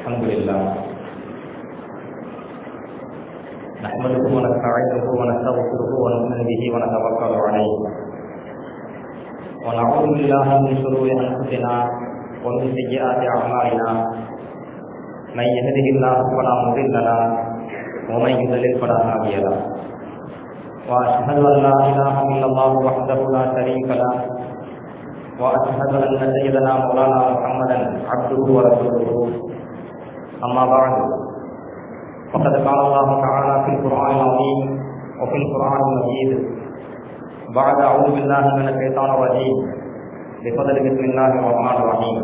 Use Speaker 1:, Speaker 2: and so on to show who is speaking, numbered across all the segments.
Speaker 1: அல்ஹம்துலில்லாஹ் நஹ்மதுஹு வ நஸ்தஈனுஹு வ நஸ்தக்ஃபிருஹு வ நு'மினு பிஹி வ நதவக்கலு அலைஹி வ நஅூது பில்லாஹி மின் ஷுரூரி அன்ஃபுஸினா வ மின் ஸய்யிஆத்தி அஅமாலினா மை யஹ்திஹில்லாஹு ஃபலா முضில்ல லஹு வ மை யுضلل ஃபலா ஹாதிய லஹு வ அஷ்ஹது அன் லா இலாஹ இல்லல்லாஹு வஹ்தஹு லா ஷரீக லஹு وأشهد أن سيدنا مولانا محمدا عبده ورسوله أما بعد فقد قال الله تعالى في القرآن العظيم وفي القرآن المجيد بعد أعوذ بالله من الشيطان الرجيم بفضل بسم الله الرحمن الرحيم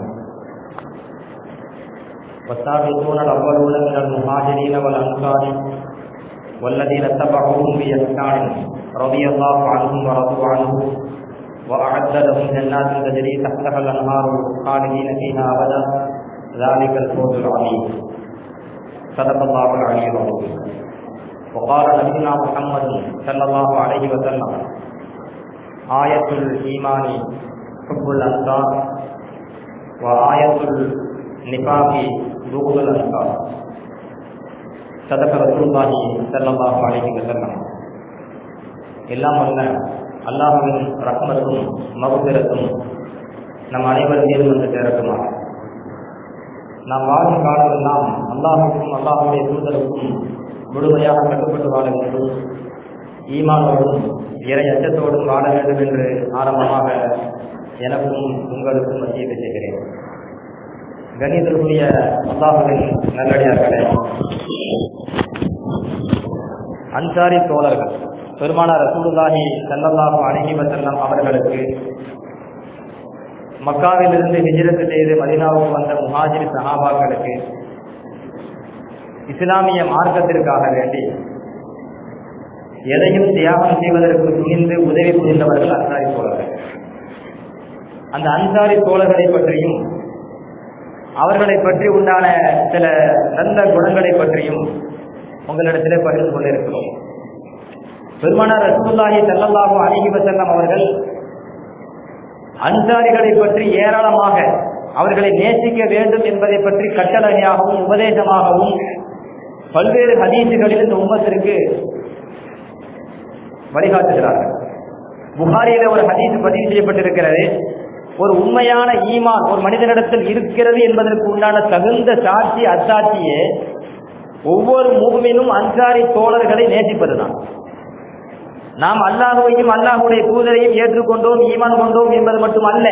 Speaker 1: والسابقون الأولون من المهاجرين والأنصار والذين اتبعوهم بإحسان رضي الله عنهم ورضوا عنه وأعد لهم جنات تجري تحتها الأنهار خالدين فيها أبدا ذلك الفوز العظيم صدق الله العلي العظيم وقال نبينا محمد صلى الله عليه وسلم آية الإيمان حب الأنصار وآية النفاق بغض الأنصار صدق رسول الله صلى الله عليه وسلم எல்லாம் வல்ல அல்லாஹ்வின் ரஹ்மத்தும் மக்ஃபிரத்தும் நம் அனைவர் மீதும் வந்து சேரட்டுமா. நாம் வாழும் காலமெல்லாம் அல்லாஹுக்கும் அல்லாஹுடைய தூதருக்கும் முழுமையாக கட்டுப்பட்டு வாழ வேண்டும், ஈமானோடும் இறை அச்சத்தோடும் வாழ வேண்டும் என்று ஆரம்பமாக எனக்கும் உங்களுக்கும் வசியத்தை செய்கிறேன். கணிதற்குரிய அல்லாஹுவின் நல்லடியார்களே, அன்சாரி தோழர்கள் பெருமானார் ரசூலுல்லாஹி ஸல்லல்லாஹு அலைஹி வஸல்லம் அவர்களுக்கு மக்காவிலிருந்து ஹிஜ்ரத் செய்து மதீனாவுக்கு வந்த முஹாஜிர் சஹாபாக்களுக்கு இஸ்லாமிய மார்க்கத்திற்காக வேண்டி எதையும் தியாகம் செய்வதற்கு துணிந்து உதவி புரிந்தவர்கள் அன்சாரி தோழர்கள். அந்த அன்சாரி தோழர்களை பற்றியும் அவர்களை பற்றி உண்டான சில நல்ல குணங்களை பற்றியும் உங்களிடத்திலே பகிர்ந்து கொண்டிருக்கிறோம். பெருமானார் ரசூலுல்லாஹி ஸல்லல்லாஹு அலைஹி வஸல்லம் அவர்கள் அன்சாரிகளை பற்றி ஏராளமாக அவர்களை நேசிக்க வேண்டும் என்பதை பற்றி கட்டளையாகவும் உபதேசமாகவும் பல்வேறு ஹதீஸுகளில் இந்த உம்மத்திற்கு வழிகாட்டுகிறார்கள். புகாரியில ஒரு ஹதீஸ் பதிவு செய்யப்பட்டிருக்கிறது. ஒரு உண்மையான ஈமான் ஒரு மனிதனிடத்தில் இருக்கிறது என்பதற்கு உண்டான தகுந்த சாட்சி அச்சாட்சியே ஒவ்வொரு முஃமினும் அன்சாரி தோழர்களை நேசிப்பதுதான். நாம் அல்லாஹுவையும் அல்லாஹுடைய தூதரையும் ஏற்றுக்கொண்டோம், ஈமான் கொண்டோம் என்பது மட்டுமல்ல,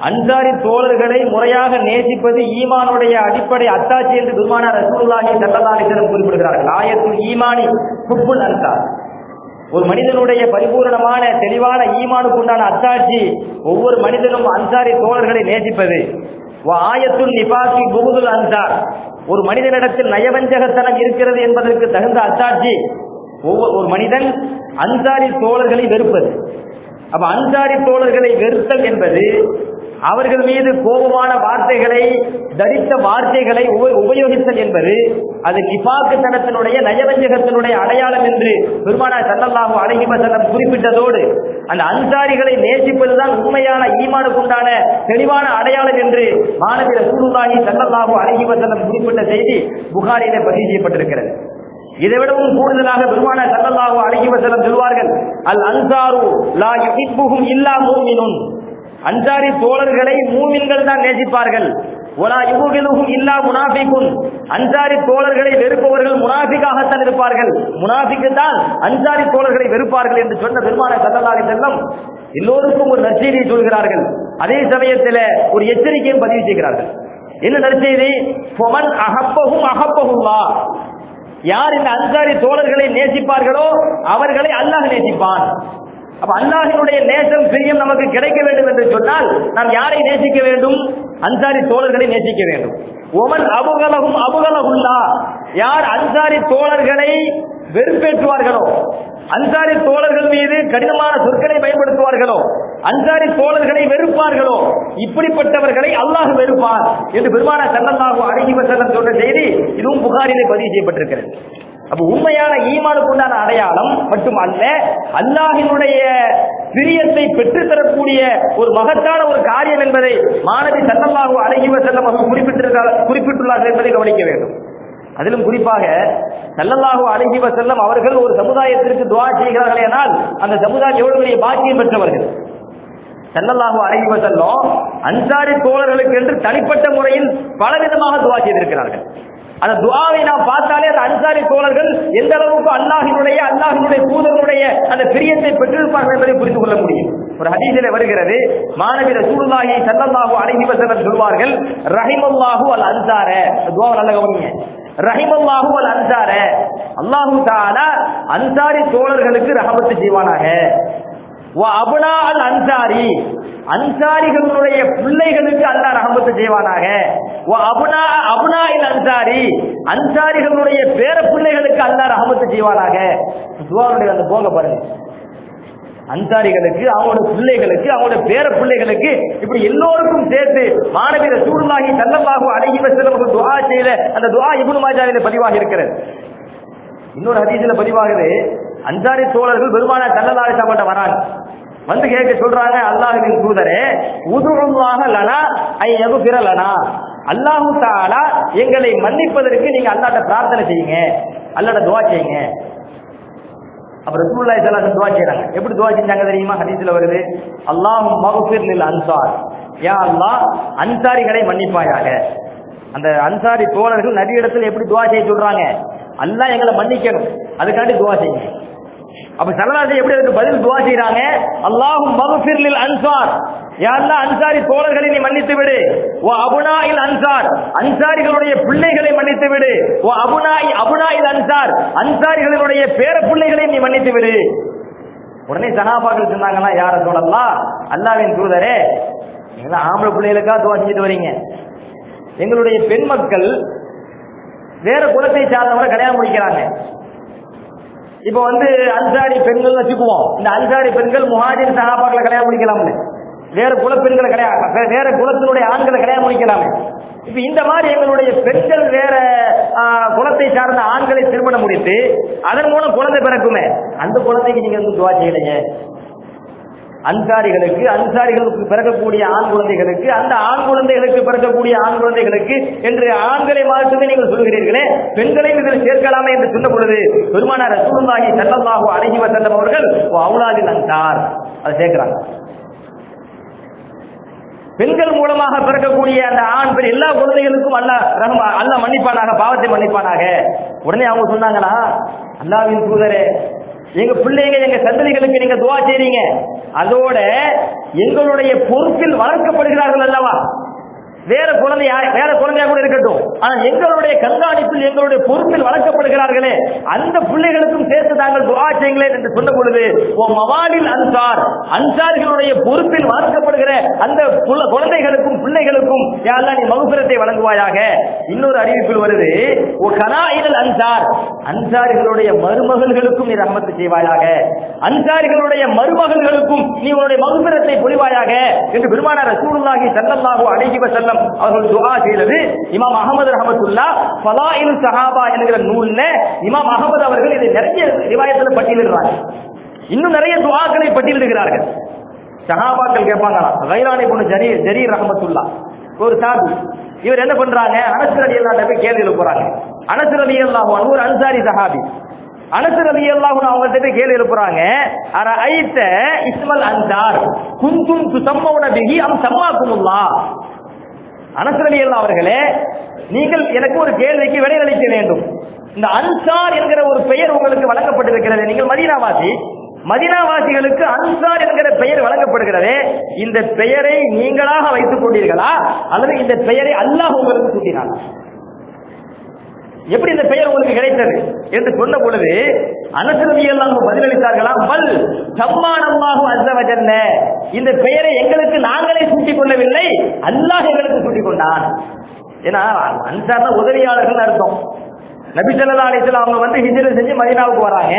Speaker 1: அன்சாரி தோழர்களை முறையாக நேசிப்பது ஈமானுடைய அடிப்படை அத்தாட்சி என்று பெருமானார் ரசூலுல்லாஹி ஸல்லல்லாஹு அலைஹி வஸல்லம் குறிப்பிடுகிறார்கள். ஆயத்துல் ஈமானி ஹுப்புல் அன்சார். ஒரு மனிதனுடைய பரிபூர்ணமான தெளிவான ஈமானுக்கு உண்டான அத்தாட்சி ஒவ்வொரு மனிதனும் அன்சாரி தோழர்களை நேசிப்பது. ஆயத்துல் நிஃபாகி புகுதுல் அன்சார். ஒரு மனிதனிடத்தில் நயவஞ்சகத்தனம் இருக்கிறது என்பதற்கு தகுந்த அத்தாட்சி ஒரு மனிதன் அன்சாரி தோழர்களை வெறுப்பது. அப்ப அன்சாரி தோழர்களை வெறுத்தல் என்பது அவர்கள் மீது கோபமான வார்த்தைகளை தரித்த வார்த்தைகளை உபயோகித்தல் என்பது அது நிஃபாக்குத்தனத்தினுடைய நயவஞ்சகத்தினுடைய அடையாளம் என்று பெருமானார் ஸல்லல்லாஹு அலைஹி வஸல்லம் குறிப்பிட்டதோடு அந்த அன்சாரிகளை நேசிப்பதுதான் உண்மையான ஈமானுக்குண்டான தெளிவான அடையாளம் என்று மாணவி ரசூலுல்லாஹி ஸல்லல்லாஹு அலைஹி வஸல்லம் குறிப்பிட்ட செய்தி புகாரியிலே பதிவு செய்யப்பட்டிருக்கிறது. இதைவிடவும் கூடுதலாக பெருமானார் ஸல்லல்லாஹு அலைஹி வஸல்லம் சொல்வார்கள், அல் அன்சாரு லா யுஹிப்புஹும் இல்லா முஃமினுன். அன்சாரி தோழர்களை மூமின்கள் தான் நேசிப்பார்கள். வலா யுஹிப்புஹும் இல்லா முனாஃபிகுன். அன்சாரி தோழர்களை வெறுப்பவர்கள் முனாஃபிகாகத்தான் இருப்பார்கள். முனாஃபிக்கு தான் அன்சாரி தோழர்களை வெறுப்பார்கள் என்று சொன்ன பெருமானார் ஸல்லல்லாஹு அலைஹி வஸல்லம் எல்லோருக்கும் ஒரு நற்செய்தியை சொல்கிறார்கள். அதே சமயத்தில் ஒரு எச்சரிக்கையும் பதிவு செய்கிறார்கள். என்ன நற்செய்தி? ஃபமன் அஹப்பஹும் அஹப்பஹுல்லாஹ். யார் இந்த அன்சாரி தோழர்களை நேசிப்பார்களோ அவர்களை அல்லாஹ் நேசிப்பான். அப்ப அல்லாஹ்வினுடைய நேசம் பிரியம் நமக்கு கிடைக்க வேண்டும் என்று சொன்னால் நாம் யாரை நேசிக்க வேண்டும்? அன்சாரி தோழர்களை நேசிக்க வேண்டும். ஒமன் அபுகலகும் அபுகலகுல்லா. யார் அன்சாரி தோழர்களை வெறுப்பேற்றுவார்களோ, அன்சாரி தோழர்கள் மீது கடினமான சொற்களை பயன்படுத்துவார்களோ, அன்சாரி தோழர்களை வெறுப்பார்களோ, இப்படிப்பட்டவர்களை அல்லாஹ் வெறுப்பார் என்று பெருமானார் ஸல்லல்லாஹு அலைஹி வஸல்லம் சொன்ன செய்தி இதுவும் புகாரிலே பதிவு செய்யப்பட்டிருக்கிறது. அப்ப உண்மையான ஈமானுக்கு உண்டான அடையாளம் மட்டுமல்ல, அல்லாஹ்வினுடைய பிரியத்தை பெற்றுத்தரக்கூடிய ஒரு மகத்தான ஒரு காரியம் என்பதை மாணவி ஸல்லல்லாஹு அலைஹி வஸல்லம் அவர்கள் குறிப்பிட்டுள்ளார்கள் என்பதை கவனிக்க வேண்டும். அதிலும் குறிப்பாக ஸல்லல்லாஹு அலைஹி வஸல்லம் அவர்கள் ஒரு சமுதாயத்திற்கு துஆ செய்கிறார்கள் என்றால் அந்த சமுதாயம் எவ்வளவு பெரிய பாக்கியம் பெற்றவர்கள். ஸல்லல்லாஹு அலைஹி வஸல்லம் அன்சாரி தோழர்களுக்கு என்று தனிப்பட்ட முறையில் பலவிதமாக துஆ செய்திருக்கிறார்கள். அந்த துஆவை நாம் பார்த்தாலே அந்த அன்சாரி தோழர்கள் எந்த அளவுக்கு அல்லாஹ்வினுடைய தூதருடைய அந்த பிரியத்தை பெற்றிருப்பார்கள் என்பதை புரிந்து கொள்ள முடியும். ஒரு ஹதீஸிலே வருகிறது, மாணவி ரசூலுல்லாஹி ஸல்லல்லாஹு அலைஹி வஸல்லம் சொல்வார்கள், ரஹிமல்லாஹு அல் அன்சார. துஆவை நல்ல கவனிங்க. ரஹிமல்லாஹு அல் அன்சார, அல்லாஹ் தஆலா அன்சாரி தோழர்களுக்கு ரஹமத் செய்வானாக. வ அப்னா அல் அன்சாரி, அன்சாரிகளுடைய பிள்ளைகளுக்கு அல்லாஹ் ரஹமத் செய்வானாக. வ அப்னா அப்னாஇல் அன்சாரி, அன்சாரிகளுடைய பேர பிள்ளைகளுக்கு அல்லாஹ் ரஹமத் செய்வானாக. துஆவுடைய அந்த போங்க பாருங்க, அன்சாரிகளுக்கு, அவங்களோட பிள்ளைகளுக்கு, அவங்களோட பேர பிள்ளைகளுக்கு, இப்படி எல்லோருக்கும் சேர்த்து மாணவி ரசூலுல்லாஹி ஸல்லல்லாஹு அலைஹி வஸல்லம் துஆ செய்த அந்த துஆ இப்னு மாஜாவிலே பதிவாகி இருக்கிறது. இன்னொரு ஹதீஸ்ல பதிவாகுது, அன்சாரி தோழர்கள் பெருமானார் ஸல்லல்லாஹு அலைஹி வஸல்லம் வராங்க, வந்து கேட்க சொல்றாங்க, அல்லாஹ்வின் தூதரே, உதுல்லாஹ லனா ஐ யக்ஃபிர லனா, அல்லாஹ் தஆலா எங்களை மன்னிப்பதற்கு நீங்க அல்லாஹ்ட்ட பிரார்த்தனை செய்யுங்க, அல்லாஹ்ட்ட துஆ செய்யுங்க. அப்ப ரசூலுல்லாஹி ஸல்லல்லாஹு அலைஹி வஸல்லம் துஆ செய்றாங்க. எப்படி துஆ செஞ்சாங்க தெரியுமா? ஹதீஸ்ல வருது, அல்லாஹும்ம மக்ஃபிர் லில் அன்சார், யா அல்லாஹ் அன்சாரிகளை மன்னிப்பாயாக. அந்த அன்சாரி தோழர்கள் நபி இடத்துல எப்படி துஆ செய்ய சொல்றாங்க? அல்லாஹ் எங்களை மன்னிக்கணும், அதுக்காண்டி துஆ செய்யுங்க. அப்ப ஸல்லல்லாஹு எப்படி அதுக்கு பதில் துஆ செய்றாங்க? அல்லாஹும்ம மக்ஃபிர் லில் அன்சார், யா அல்லாஹ் அன்சாரி தோழர்களை நீ மன்னித்து விடு. வ அப்னாஇல் அன்சார், அன்சாரிகளுடைய பிள்ளைகளை மன்னித்து விடு. வ அப்னாஇல் அன்சார், அன்சாரிகளுடைய பேர பிள்ளைகளை நீ மன்னித்து விடு. உடனே சஹாபாக்கள் சொன்னாங்கன்னா, யா ரசூலல்லாஹ், அல்லாஹ்வின் தூதரே, நீங்க ஆம்பளை பிள்ளைகளுக்கா துஆ செஞ்சுட்டு வரீங்க, எங்களுடைய பெண் மக்கள் வேற குலத்தை சார்ந்தவரை கல்யாணம் முடிக்கிறாங்க. இப்ப அன்சாரி பெண்கள் வச்சுக்குவோம், இந்த அன்சாரி பெண்கள் முஹாஜிர் சஹாபாக்களை கல்யாணம் முடிக்கலாம்ல, வேற குல பெண்களை கல்யாணம், வேற குலத்தினுடைய ஆண்களை கல்யாணம் முடிக்கலாமே. இப்ப இந்த மாதிரி எங்களுடைய பெண்கள் வேற குலத்தை சார்ந்த ஆண்களை திருமணம் முடித்து அதன் மூலம் குழந்தை பிறக்குமே, அந்த குழந்தைக்கு நீங்க துஆ செய்யலைங்க. அன்சாரிகளுக்கு பிறக்கக்கூடிய ஆண் குழந்தைகளுக்கு, அந்த ஆண் குழந்தைகளுக்கு பிறக்கக்கூடிய ஆண் குழந்தைகளுக்கு என்று ஆண்களை மட்டுமே நீங்கள் சொல்கிறீர்களே, பெண்களையும் இதில் சேர்க்கலாமே என்று சொன்ன பொழுது பெருமானார் ரசூலுல்லாஹி ஸல்லல்லாஹு அலைஹி வஸல்லம் அவர்கள் அவுலாதில் அன்சார் அதை சேர்க்கிறாங்க. பெண்கள் மூலமாக பிறக்கக்கூடிய அந்த ஆண் பெண் எல்லா குழந்தைகளுக்கும் அல்லாஹ் மன்னிப்பானாக, பாவத்தை மன்னிப்பானாக. உடனே அவங்க சொன்னாங்களா, அல்லாஹ்வின் தூதரே, எங்க பிள்ளைங்க எங்க சந்ததிகளுக்கு நீங்க துஆ செய்றீங்க, அதோட எங்களுடைய பொறுப்பில் வளர்க்கப்படுகிறார்கள் அல்லவா, வேற குழந்தையா கூட இருக்கட்டும், ஆனா எங்களுடைய கண்காணிப்பில் எங்களுடைய பொறுப்பில் வளர்க்கப்படுகிறார்களே, அந்த பிள்ளைகளுக்கும் சேர்த்து தாங்கள் துஆ செய்யுங்களேன் என்று சொன்ன பொழுது, ஓ மவாலில் அன்சார், அன்சார்களுடைய பொறுப்பில் வளர்க்கப்படுகிற அந்த குழந்தைகளுக்கும் பிள்ளைகளுக்கும் யா அல்லாஹ் நீ மக்ஃபிரத்தை வழங்குவாயாக. இன்னொரு அறிவிப்பில் வருது, ஓ கனாயினல் அன்சார், அன்சாரிகளுடைய மருமகள்களுக்கும் நீ ரஹமத் செய்வாயாக, அன்சாரிகளுடைய மருமகள்களுக்கும் நீ உன்னுடைய மக்ஃபிரத்தை பொழிவாயாக என்று பெருமானார் ரசூலுல்லாஹி ஸல்லல்லாஹு அலைஹி வஸல்லம் அவர்கள் துஆ செய்தது இமாம் அஹ்மத் ரஹ்மத்துல்லாஹ் ஃபலாயில் ஸஹாபா என்கிற நூல்ல இமாம் அஹ்மத் அவர்கள் இதை நிறைய ரிவாயத்துல பட்டியலிடுறாங்க. இன்னும் நிறைய துஆக்களை பட்டியலிடுகிறார்கள். ஸஹாபாக்கள் கேட்பாங்களா, கைலானி இப்னு ஜரீர் ரஹ்மத்துல்லாஹ் ஒரு சாபி, இவர் என்ன பண்றாங்க, அனஸ் ரலியல்லாஹு அன்ஹு போய் கேள்வி எழுப்புறாங்க. அனஸ் ரலியல்லாஹு அன்ஹு ஒரு அன்சாரி சஹாபி, அனஸ் ரலியல்லாஹு அன்ஹு அவங்கள்ட்ட கேள்வி எழுப்புறாங்க, அரஐத இஸ்மல் அன்சார் குன்தும் துஸம்மூன பிஹி அம் சம்மாக்குமுல்லாஹ். அனஸ் ரலியல்லாஹு அவர்களே, நீங்கள் எனக்கு ஒரு கேள்விக்கு விடையளிக்க வேண்டும். இந்த அன்சார் என்கிற ஒரு பெயர் உங்களுக்கு வழங்கப்பட்டிருக்கிறது, நீங்கள் மதீனாவாசி, மதீனாவாசிகளுக்கு அன்சார் என்கிற பெயர் வழங்கப்படுகிறது, இந்த பெயரை நீங்களாக வைத்துக் கொண்டீர்களா அல்லது இந்த பெயரை அல்லாஹ் உங்களுக்கு சூட்டினார்? எப்படி இந்த பெயர் உங்களுக்கு கிடைத்தது என்று சொன்ன பொழுது அனஸ் ரலியல்லாஹு அன்ஹு பதிலளித்தார்களாம், பல் சம்மானல்லாஹு அஸ்ஸ வ ஜல்ல, இந்த பெயரை எங்களுக்கு நாங்களே சூட்டிக் கொள்ளவில்லை, அல்லாஹ் எங்களுக்கு சூட்டிக் கொண்டான். ஏன்னா அன்சார்னா உதவியாளர்கள் அர்த்தம். நபி ஸல்லல்லாஹு அலைஹி வஸல்லம் அவங்க ஹிஜ்ரத் செஞ்சு மதீனாவுக்கு வராங்க,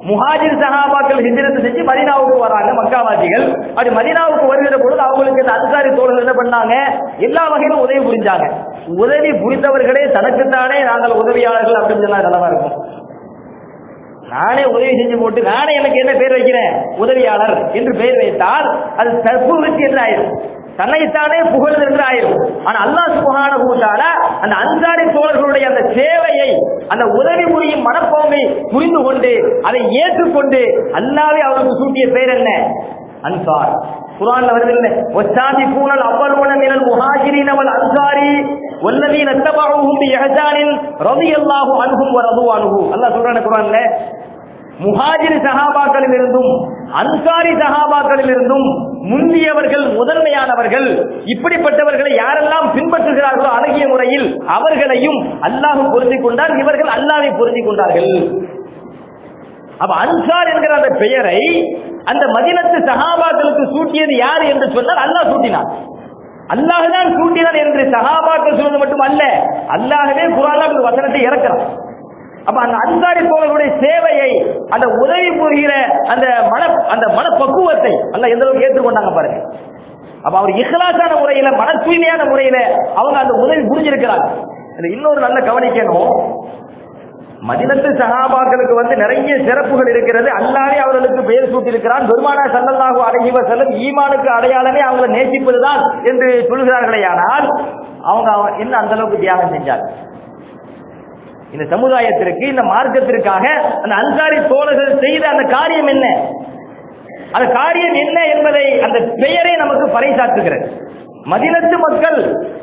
Speaker 1: முஹாஜிர் சஹாபாக்கள் ஹிஜ்ரத் செஞ்சு மதீனாவுக்கு வராங்க, மக்காவாசிகள். அப்படி மதீனாவுக்கு வருகிற பொழுது அவங்களுக்கு இந்த அன்சாரி தோழர்கள் என்ன பண்ணாங்க, எல்லா வகையிலும் உதவி புரிஞ்சாங்க. உதவி புரிந்தவர்களே தனக்குத்தானே நாங்கள் உதவியாளர்கள் அப்படின்னு சொன்னா நல்லா இருக்கும். நானே உதவி செஞ்சு போட்டு நானே எனக்கு என்ன பேர் வைக்கிறேன், உதவியாளர் என்று பெயர் வைத்தால் அது தற்புகழ்ச்சி என்று ஆயிரும், தன்னைத்தானே புகழ்ந்து என்று ஆயிரும். ஆனா அல்லாஹ் சுப்ஹானஹு வ தஆலா அந்த அன்சாரி தோழர்களுடைய அந்த சேவையை, அந்த உதவி புரியும் மனப்பான்மை புரிந்து கொண்டு அதை ஏற்றுக்கொண்டு அல்லாஹ்வே அவருக்கு சூட்டிய பெயர் என்ன, அன்சார். குர்ஆன்ல வருது இல்ல, வஸாபிகூனல் அவ்வலூன மினல் முஹாஜிரீன வல் அன்சாரி வல்லதீன தபஊஹும் பிஇஹ்சானின் ரலியல்லாஹு அன்ஹும் வ ரது அன்ஹு. அல்லாஹ் சொல்றானே குர்ஆன்ல, முஹாஜிர் சஹாபாக்களில் இருந்தும் அன்சாரி சஹாபாக்களில் இருந்தும் முந்தியவர்கள் முதன்மையானவர்கள், இப்படிப்பட்டவர்களை யாரெல்லாம் பின்பற்றுகிறார்களோ அழகிய முறையில் அவர்களையும் அல்லாஹ் பொருந்திக் கொண்டார், இவர்கள் அல்லாஹ்வை பொருந்திக் கொண்டார்கள். அப்ப அன்சார் என்கிற அந்த பெயரை அந்த மதீனத்து சஹாபாக்களுக்கு சூட்டியது யார் என்று சொன்னால் அல்லாஹ் சூட்டினார். அல்லாஹ் தான் சூட்டினார் என்று சஹாபாக்கள் சொல்வது மட்டும் அல்ல, அல்லாஹ்வே குர்ஆன்ல வசனத்தை இறக்கிறார். அப்ப அந்த அன்சாரி தோழர்களுடைய சேவையை, அந்த உதவி புரிகிற அந்த மனப்பக்குவத்தை அல்லாஹ் எந்த அளவுக்கு ஏற்றுக்கொண்டாங்க பாருங்க. அப்ப அவர் இஹ்லாஸான முறையில, மன தூய்மையான முறையில அவங்க அந்த உதவி புரிஞ்சிருக்கிறாங்க. இன்னொரு நல்ல கவனிக்கணும், மதீனத்து சஹாபாக்களுக்கு நிறைய சிறப்புகள் இருக்கிறது. அல்லாஹ்வே அவர்களுக்கு பெயர் சூட்டியிருக்கிறான். பெருமானார் ஸல்லல்லாஹு அலைஹி வஸல்லம் ஈமானுக்கு அடையாளமே அவங்களை நேசிப்பதுதான் என்று சொல்கிறார்களே, ஆனால் அவங்க என்ன அந்த அளவுக்கு தியாகம் செஞ்சாங்க இந்த சமுதாயத்திற்கு, இந்த மார்க்கத்திற்காக. அந்த அன்சாரி தோழர்கள் செய்த அந்த காரியம் என்ன, அந்த காரியம் என்ன என்பதை அந்த பெயரை நமக்கு பறைசாற்றுகிறது. மதீனத்து மக்கள்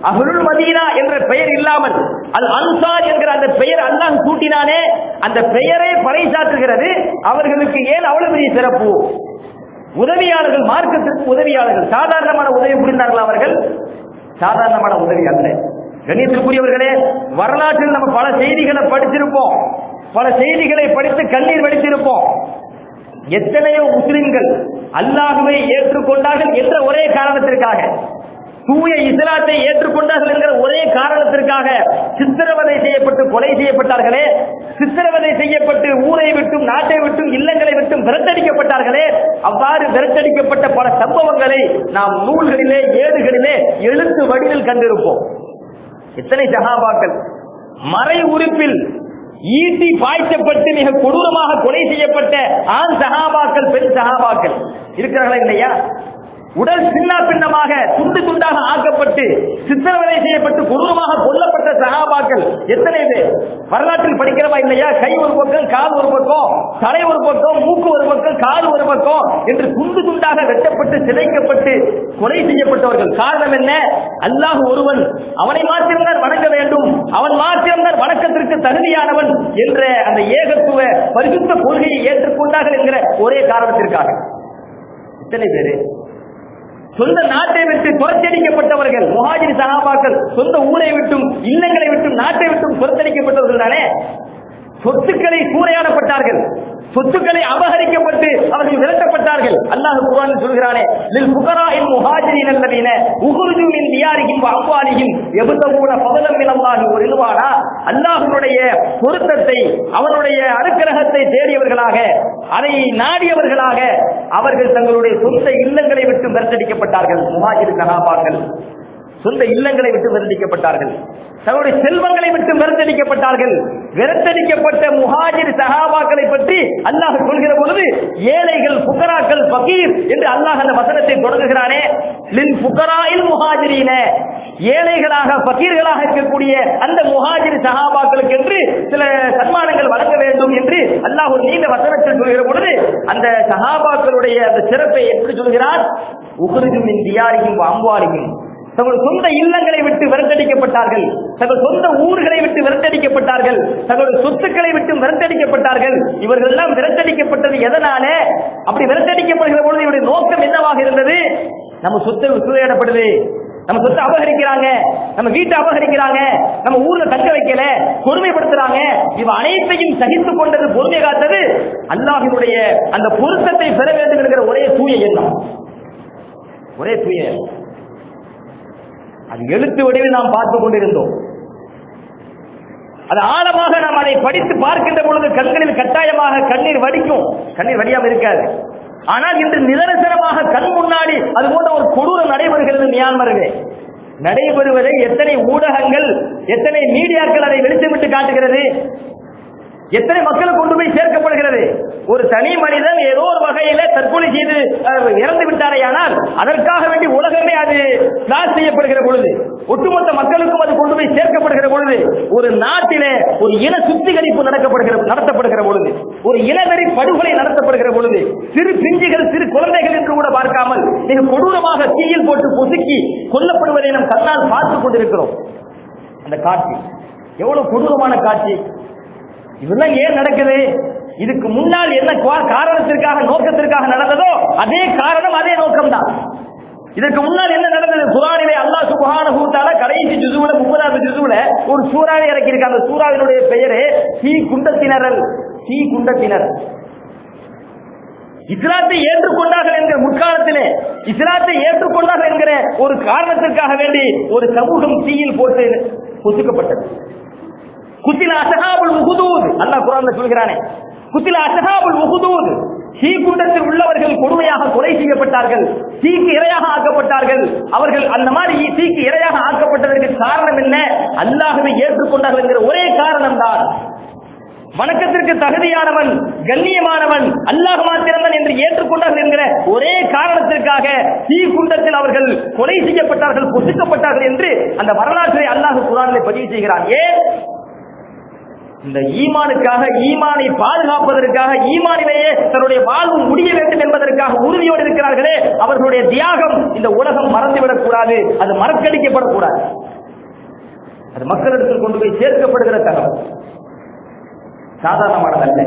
Speaker 1: அஹ்லுல் மதீனா என்ற பெயர் இல்லாமல் அல் அன்சார் என்கிற அந்த பெயர் அல்லாஹ் சூட்டினானே, அந்த பெயரை பறைசாற்றுகிறது. அவர்களுக்கு ஏன் அவ்வளவு பெரிய சிறப்பு? உதவியாளர்கள், மார்க்கத்திற்கு உதவியாளர்கள். சாதாரணமான உதவி புரிந்தார்கள் அவர்கள், சாதாரணமான உதவி அல்ல. கண்ணியத்திற்குரியவர்களே, வரலாற்றில் நம்ம பல செய்திகளை படிச்சிருப்போம், பல செய்திகளை படித்து கண்ணீர் வடித்திருப்போம். எத்தனையோ முஸ்லிம்கள் அல்லாஹ்வை ஏற்றுக்கொண்டார்கள் என்ற ஒரே காரணத்திற்காக, தூய இஸ்லாத்தை ஏற்றுக்கொண்டார்கள் என்கிற ஒரே காரணத்திற்காக சித்திரவதை செய்யப்பட்டு கொலை செய்யப்பட்டார்களே, சித்திரவதை செய்யப்பட்டு ஊரை விட்டும் நாட்டை விட்டும் இல்லங்களை விட்டும் விரட்டடிக்கப்பட்டார்களே, அவ்வாறு விரட்டடிக்கப்பட்ட பல சம்பவங்களை நாம் நூல்களிலே ஏடுகளிலே எழுத்து வடிவில் கண்டிருப்போம். எத்தனை சஹாபாக்கள் மறை உறுப்பில் ஈட்டி பாய்ச்சப்பட்டு மிக கொடூரமாக கொலை செய்யப்பட்ட ஆண் சஹாபாக்கள், பெண் சஹாபாக்கள் இருக்கிறார்களா இல்லையா? உடல் சின்ன பின்னமாக துண்டு துண்டாக ஆக்கப்பட்டு சித்திரவதை செய்யப்பட்டு கொடூரமாக கொல்லப்பட்ட சஹாபாக்கள் எத்தனை பேர் வரலாற்றில் படிக்கிறவா இல்லையா? கை ஒரு பக்கம், கால் ஒரு பக்கம், தலை ஒரு பக்கம், மூக்கு ஒரு பக்கம், கால் ஒரு பக்கம் என்று துண்டு துண்டாக வெட்டப்பட்டு சிதைக்கப்பட்டு கொலை செய்யப்பட்டவர்கள். காரணம் என்ன? அல்லாஹ் ஒருவன், அவனை மாத்திரம்தான் வணங்க வேண்டும், அவன் மாத்திரம்தான் வணக்கத்திற்கு தகுதியானவன் என்ற அந்த ஏகத்துவ பரிசுத்த கொள்கையை ஏற்றுக்கொண்டார்கள் என்கிற ஒரே காரணத்திற்காக. இத்தனை பேரு சொந்த நாட்டை விட்டு புறத்தடிக்கப்பட்டவர்கள், முஹாஜிர் சஹாபாக்கள் சொந்த ஊரை விட்டும் இல்லங்களை விட்டும் நாட்டை விட்டும் புறத்தடிக்கப்பட்டவர்கள் தானே. சொத்துக்களை சூறையாடப்பட்டார்கள், சொத்துக்களை அபகரிக்கப்பட்டு அவர்கள் விரட்டப்பட்டார்கள். அல்லாஹ் குர்ஆனில் சொல்கிறானே, லில் ஃபுகராஇல் முஹாஜிரின் அல்லதீன உஹ்ருஜு மின் தியாரிஹிம் வ அம்வாலிஹிம் யப்தகூன ஃபதலன் மினல்லாஹி வ ரிضவானா. அல்லாஹ்வுடைய பொருத்தத்தை, அவனுடைய அனுக்கிரகத்தை தேடியவர்களாக, அதை நாடியவர்களாக அவர்கள் தங்களுடைய சொந்த இல்லங்களை விட்டு விரட்டடிக்கப்பட்டார்கள். முஹாஜிர் சஹாபாக்கள் சொந்த இல்லங்களை விட்டு விரட்டடிக்கப்பட்டார்கள், தங்களுடைய செல்வங்களை விட்டு விரட்டடிக்கப்பட்டார்கள். விரட்டடிக்கப்பட்ட முஹாஜிர் சஹாபாக்களை பற்றி அல்லாஹ் சொல்கிற பொழுது ஏழைகள், ஃபுகராக்கள், ஃபகீர் என்று அல்லாஹ் அந்த வசனத்தை தொடங்குகிறானே. லில் ஃபுகராஇல் முஹாஜிரீன, ஏழைகளாக ஃபகீர்களாக இருக்கக்கூடிய அந்த முஹாஜிர் சஹாபாக்களுக்கு என்று சில சன்மானங்கள் வழங்க வேண்டும் என்று அல்லாஹ் ஒரு நீண்ட வசனத்தில் சொல்கிற பொழுது அந்த சஹாபாக்களுடைய அந்த சிறப்பை எப்படி சொல்கிறார்? உஹ்ருஜு மின் தியாரிஹிம் வ அம்வாலிஹிம், தங்கள் சொந்த இல்லங்களை விட்டு விரட்டடிக்கப்பட்டார்கள், தங்கள் சொந்த ஊர்களை விட்டு விரட்டடிக்கப்பட்டார்கள், தங்களுடைய சொத்துக்களை விட்டு விரட்டடிக்கப்பட்டார்கள். இவர்கள் எல்லாம் விரட்டடிக்கப்பட்டது எதனால? அப்படி விரட்டடிக்கப்படுகிற பொழுது இவருடைய நோக்கம் என்னவாக இருந்தது? நம்ம சொத்தை சூறையாடப்படுது, நம்ம சொத்தை அபகரிக்கிறாங்க, நம்ம வீட்டை அபகரிக்கிறாங்க, நம்ம ஊர்ல தக்க வைக்கல, கொடுமைப்படுத்துறாங்க. இவ அனைத்தையும் சகித்துக் கொண்டது, பொறுமை காத்தது அல்லாஹ்வினுடைய அந்த பொருத்தத்தை பெற வேண்டும் என்கிற ஒரே தூய எண்ணம், ஒரே தூய எண்ணம். அது எழுத்து வடிவில் நாம் பார்த்துக் கொண்டிருந்தோம். அது ஆழமாக நாம் அதை படித்து பார்க்கின்ற பொழுது கண்களில் கட்டாயமாக கண்ணீர் வடிக்கும். கண்ணீர் வடியாமல் இருக்காது. ஆனால் இன்று நிதர்சனமாக கண் முன்னாடி அது போன்ற ஒரு கொடூரம் நடைபெறுகிறது. மியான்மரிலே நடைபெறுவதை எத்தனை ஊடகங்கள், எத்தனை மீடியாக்கள் அதை வெளிச்சமிட்டு காட்டுகிறது. எத்தனை மக்களுக்கு கொண்டு போய் சேர்க்கப்படுகிறது. ஒரு தனி மனிதன் ஏதோ ஒரு வகையில தற்கொலை செய்து இறந்து விட்டாரையானால் அதற்காக வேண்டி உலகமே அது பிளாட் செய்யப்படுகிற பொழுது, ஒட்டுமொத்த மக்களுக்கும் அது கொண்டு போய் சேர்க்கப்படுகிற பொழுது, ஒரு நாட்டிலே ஒரு இன சுத்திகரிப்பு நடத்தப்படுகிற பொழுது, ஒரு இனவெறி படுகொலை நடத்தப்படுகிற பொழுது, சிறு பிஞ்சுகள் சிறு குழந்தைகள் என்று கூட பார்க்காமல் மிக கொடூரமாக தீயில் போட்டு பொசுக்கி கொல்லப்படுவதை நாம் கண்ணால் பார்த்துக் கொண்டிருக்கிறோம். அந்த காட்சி எவ்வளவு கொடூரமான காட்சி! இதெல்லாம் ஏன் நடக்குது? இதுக்கு முன்னால் என்ன காரணத்திற்காக நோக்கத்திற்காக நடந்ததோ அதே காரணம் அதே நோக்கம்தான். இதற்கு முன்னால் என்ன நடந்தது? குர்ஆனிலே அல்லாஹ் சுப்ஹானஹு வ தஆலா கடைசி ஜுஸுல 30வது ஜுஸுல ஒரு சூறாவை இறக்கி இருக்காங்க. அந்த சூறாவினுடைய பெயரே தீ குண்டத்தினரல். தீ குண்டத்தினர் இஸ்லாத்தை ஏற்றுக்கொண்டார்கள் என்கிற முற்காலத்திலே இஸ்லாத்தை ஏற்றுக்கொண்டார்கள் என்கிற ஒரு காரணத்திற்காக வேண்டி ஒரு சமூகம் தீயில் போட்டு பொசுக்கப்பட்டது. குத்தில அஸ்ஹாபுல் உஹுதூத், அல்லாஹ் குர்ஆன்ல சொல்கிறானே, குத்தில அஸ்ஹாபுல் உஹுதூத், தீ குண்டத்தில் உள்ளவர்கள் கொடுமையாக கொலை செய்யப்பட்டார்கள், தீக்கு இரையாக ஆக்கப்பட்டார்கள். அவர்கள் அந்த மாதிரி தீக்கு இரையாக ஆக்கப்பட்டதற்கு காரணம் என்ன? அல்லாஹ்வை ஏற்றுக்கொண்டார்கள் என்கிற ஒரே காரணம் தான். வணக்கத்திற்கு தகுதியானவன், கண்ணியமானவன் அல்லாஹ் மாத்திரம்தான் என்று ஏற்றுக்கொண்டார்கள் என்கிற ஒரே காரணத்திற்காக தீ குண்டத்தில் அவர்கள் கொலை செய்யப்பட்டார்கள், பொசுக்கப்பட்டார்கள் என்று அந்த வரலாற்றை அல்லாஹ் குர்ஆனிலே பதிவு செய்கிறான். ஏன்? இந்த ஈமானுக்காக, ஈமானை பாதுகாப்பதற்காக, ஈமானிலேயே தன்னுடைய வாழ்வு முடிய வேண்டும் என்பதற்காக உறுதியோடு இருக்கிறார்களே, அவர்களுடைய தியாகம் இந்த உலகம் மறந்துவிடக் கூடாது, அது மறக்கடிக்கப்படக்கூடாது. அது மக்களிடத்தில் கொண்டு போய் சேர்க்கப்படுகிற தகவல் சாதாரணமானதல்ல.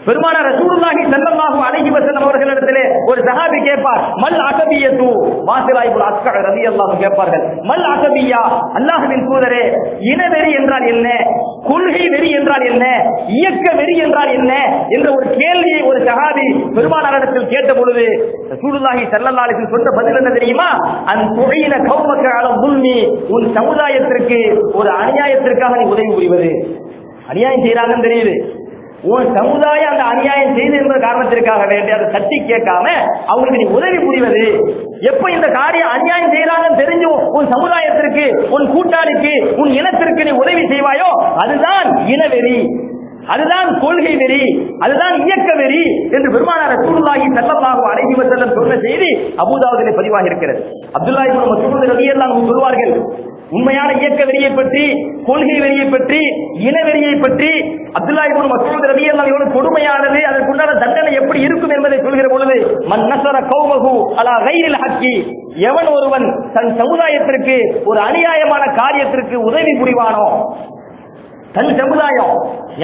Speaker 1: பெருமானார் ரசூலுல்லாஹி ஸல்லல்லாஹு அலைஹி வஸல்லம் அவர்களிடத்திலே ஒரு சஹாபி கேட்பார், மல் அஸபியத்து, வாஸிலா இப்னு அஸ்கர் ரலியல்லாஹு கேட்பார்கள், மல் அஸபியா, அல்லாஹ்வின் தூதரே, இனவெறி என்றால் என்ன, கொள்கை வெறி என்றால் என்ன, இயக்க வெறி என்றால் என்ன என்ற ஒரு கேள்வியை ஒரு சஹாபி பெருமானாரிடத்தில் கேட்ட பொழுது ரசூலுல்லாஹி ஸல்லல்லாஹு அலைஹி வஸல்லம் சொன்ன பதில் என்ன தெரியுமா? அன் துஈன கௌமக அலா துல்மி, உன் சமுதாயத்திற்கு ஒரு அநியாயத்திற்காக நீ உதவி புரிவது. அநியாயம் செய்யறாங்கன்னு தெரியுது, உன் சமுதாயம் அந்த அநியாயம் செய்து என்ற காரணத்திற்காக வேண்டி அதை தட்டி கேட்காம அவங்களுக்கு நீ உதவி புரிவது. எப்ப இந்த காரியம் அநியாயம் செய்யறாங்கன்னு தெரிஞ்சும் உன் சமுதாயத்திற்கு, உன் கூட்டாளிக்கு, உன் இனத்திற்கு நீ உதவி செய்வாயோ அதுதான் இனவெறி, அதுதான் கொள்கை வெறி, அதுதான் இயக்க வெறி என்று பெருமானார் ரசூலுல்லாஹி ஸல்லல்லாஹு அலைஹி வஸல்லம் சொன்ன செய்தி அபூதாவுதிலே பதிவாகி இருக்கிறது. அப்துல்லாஹ் இப்னு மஸ்ஊத் ரலியல்லாஹு அன்ஹு சொல்வார்கள், உண்மையான இயக்க வெறியை பற்றி, கொள்கை வெறியை பற்றி, இன வெறியை பற்றி அப்துல்லாஹ் இப்னு மஸ்ஊத் ரலியல்லாஹு அன்ஹு கொடுமையானது, அதற்குண்டான தண்டனை எப்படி இருக்கும் என்பதை சொல்கிற பொழுது, மன் நஸர கௌமஹு அலா கைரில் ஹக்கி, எவன் ஒருவன் தன் சமுதாயத்திற்கு ஒரு அநியாயமான காரியத்திற்கு உதவி புரிவானோ, தன் சமுதாயம்,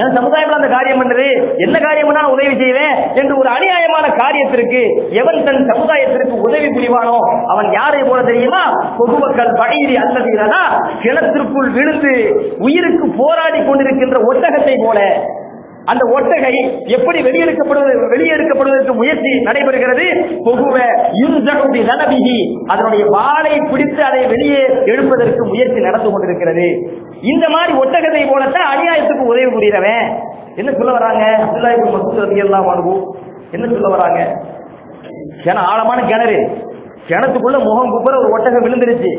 Speaker 1: என் சமுதாயம் அந்த காரியம் பண்றது, என்ன காரியம் நான் உதவி செய்வேன் என்று ஒரு அநியாயமான காரியத்திற்கு எவன் தன் சமுதாயத்திற்கு உதவி புரிவானோ அவன் யாரை போல தெரியுமா? பொதுமக்கள் படையிறி அல்லதீரனா, கிணத்திற்குள் விழுந்து உயிருக்கு போராடி கொண்டிருக்கின்ற ஒட்டகத்தை போல. அந்த ஒட்டகை எப்படி வெளியெடுக்கப்படுவதற்கு முயற்சி நடைபெறுகிறது? அதனுடைய வாளை பிடித்து அதை வெளியே எடுப்பதற்கு முயற்சி நடந்து கொண்டிருக்கிறது. இந்த மாதிரி ஒட்டகத்தை போலத்தான் அநியாயத்துக்கு உதவி புரியறவன். என்ன சொல்ல வராங்க? அப்துல்லாஹ் இப்னு மஸ்ஊத் ரலியல்லாஹு அன்ஹு என்ன சொல்ல வராங்க? ஏன்னா ஆழமான கிணறு, கிணத்துக்குள்ள முகம் குப்புற ஒரு ஒட்டகம் விழுந்துருச்சு.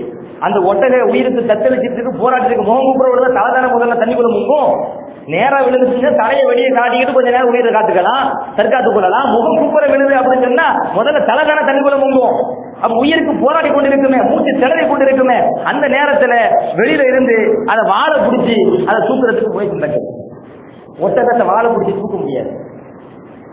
Speaker 1: அந்த ஒட்டக உயிருக்கு தத்தளிச்சிட்டு போராட்டத்துக்கு முகம் குப்புற விழுந்தா தலைதான முதல்ல தண்ணிக்குள்ள முங்கும். நேரா விழுந்துச்சுன்னா தலையை வெளியே காட்டிக்கிட்டு கொஞ்ச நேரம் உயிரை காத்துக்கலாம், தற்காத்து கொள்ளலாம். முகம் குப்புற விழுது அப்படின்னு சொன்னா முதல்ல தலைதான தண்ணிக்குள்ள முங்கும். அப்ப உயிருக்கு போராடி கொண்டிருக்குமே, மூச்சு திணறி கொண்டிருக்குமே, அந்த நேரத்துல வெளியில இருந்து அதை வாழை பிடிச்சி அதை தூக்குறதுக்கு முயற்சி நடக்குது. ஒட்டகத்தை வாழை பிடிச்சி தூக்க முடியாது.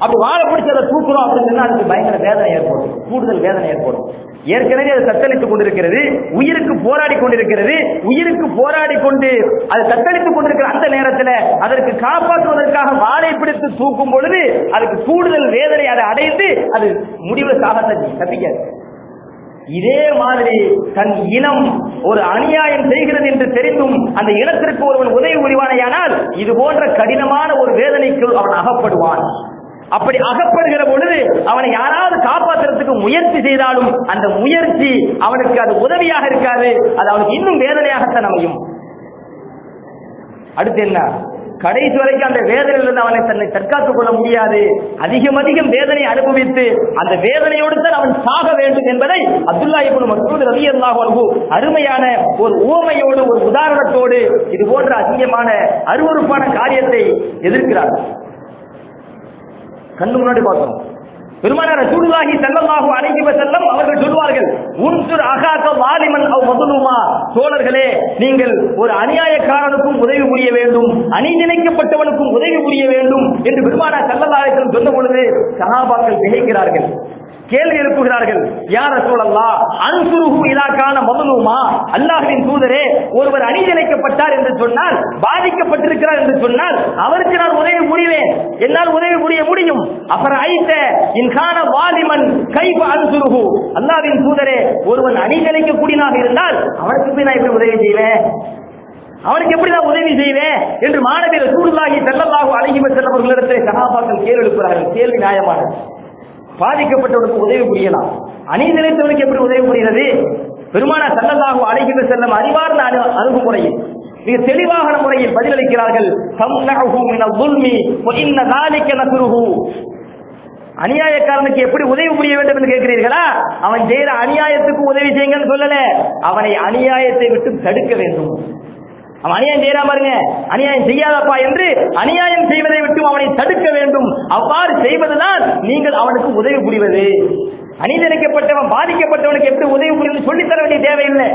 Speaker 1: அப்படி வாழை பிடிச்சி அதை தூக்குறோம் அப்படின்னு சொன்னா அதுக்கு பயங்கர வேதனை ஏற்படும், கூடுதல் வேதனை ஏற்படும். ஏற்கனவே அது தத்தளித்துக் கொண்டிருக்கிறது, உயிருக்கு போராடி கொண்டிருக்கிறது. உயிருக்கு போராடி கொண்டு அது தத்தளித்துக் கொண்டிருக்கிற அந்த நேரத்தில் அதற்கு காப்பாற்றுவதற்காக வாழை பிடித்து தூக்கும் பொழுது அதுக்கு கூடுதல் வேதனை அதை அடைந்து அது முடிவில் தப்பிக்காது. இதே மாதிரி தன் இனம் ஒரு அநியாயம் செய்கிறது என்று தெரிந்தும் அந்த இனத்திற்கு ஒருவன் உதவி புரிவானையானால் இது போன்ற கடினமான ஒரு வேதனைக்குள் அவன் அகப்படுவான். அப்படி அகப்படுகிற பொழுது அவனை யாராவது காப்பாற்றுறதுக்கு முயற்சி செய்தாலும் அந்த முயற்சி அவனுக்கு அது உதவியாக இருக்காது, அது அவனுக்கு இன்னும் வேதனையாகத்தான் அமையும். அடுத்து என்ன? கடைசி வரைக்கும் அந்த வேதனையிலிருந்து அவனை தன்னை தற்காத்துக் கொள்ள முடியாது. அதிகம் வேதனை அனுபவித்து அந்த வேதனையோடு தான் அவன் சாக வேண்டும் என்பதை அப்துல்லாஹ் இப்னு மஸ்ஊத் ரலியல்லாஹு அன்ஹு அருமையான ஒரு உவமையோடு, ஒரு உதாரணத்தோடு இது போன்ற அதிகமான அருவருப்பான காரியத்தை எதிர்க்கிறார். கண்ணு முன்னாடி பார்க்கிறோம். பெருமானார் ரசூலுல்லாஹி ஸல்லல்லாஹு அலைஹி வஸல்லம் அவர்கள் சொல்வார்கள், உன்சுர் அகாக வாலிமன் அவ் மظلوமா, தோழர்களே நீங்கள் ஒரு அநியாயக்காரனுக்கும் உதவி புரிய வேண்டும், அநீதிழைக்கப்பட்டவனுக்கும் உதவி புரிய வேண்டும் என்று பெருமானார் ஸல்லல்லாஹு அலைஹி வஸல்லம் சொன்ன பொழுது சஹாபாக்கள் திகைக்கிறார்கள், கேள்வி எழுப்புகிறார்கள். யா ரசூலல்லாஹ் அன்சுருஹு இதா கான மظلوமா, அல்லாஹ்வின் தூதரே, ஒருவர் அநீதிழைக்கப்பட்டார் என்று சொன்னால், பாதிக்கப்பட்டிருக்கிறார் என்று சொன்னால் அவருக்கு நான் உதவி புரிவேன், என்னால் உதவி புரிய முடியும். அப்புறம் ஐத்த இன் கான வாலிமன் கைஃப அன்சுருஹு, அல்லாஹ்வின் தூதரே, ஒருவன் அநீதிழைக்கக்கூடியவனாக இருந்தால் அவருக்கு போய் நான் எப்படி உதவி செய்வேன், அவனுக்கு எப்படி நான் உதவி செய்வேன் என்று மாணவி ரசூலுல்லாஹி ஸல்லல்லாஹு அலைஹி வஸல்லம் அவர்களிடத்தில் சஹாபாக்கள் கேள்வி எழுப்புகிறார்கள். கேள்வி நியாயமானது. பாதிக்கப்பட்டவனுக்கு உதவி புரியலாம், அநீதிழைத்தவனுக்கு எப்படி உதவி புரிகிறது? பெருமானார் ஸல்லல்லாஹு அலைஹி வஸல்லம் அறிவார்ந்த அணுகுமுறையில் மிக தெளிவான முறையில் பதிலளிக்கிறார்கள். தம்னஹு மினல் ظுல்மி வ இன்ன ذلك நஸ்ருஹு, அநியாயக்காரனுக்கு எப்படி உதவி புரிய வேண்டும் என்று கேட்கிறீர்களா? அவன் செய்யற அநியாயத்துக்கு உதவி செய்யுங்கன்னு சொல்லல, அவனை அநியாயத்தை விட்டு தடுக்க வேண்டும். அவன் அநியாயம் செய்யறா பாருங்க, அநியாயம் செய்யாதப்பா என்று அநியாயம் செய்வதை விட்டு அவனை தடுக்க வேண்டும். அவ்வாறு செய்வதுதான் நீங்கள் அவனுக்கு உதவி புரிவது. அநீதிழைக்கப்பட்டவன், பாதிக்கப்பட்டவனுக்கு எப்படி உதவி புரிவது சொல்லித்தர வேண்டிய தேவையில்லை,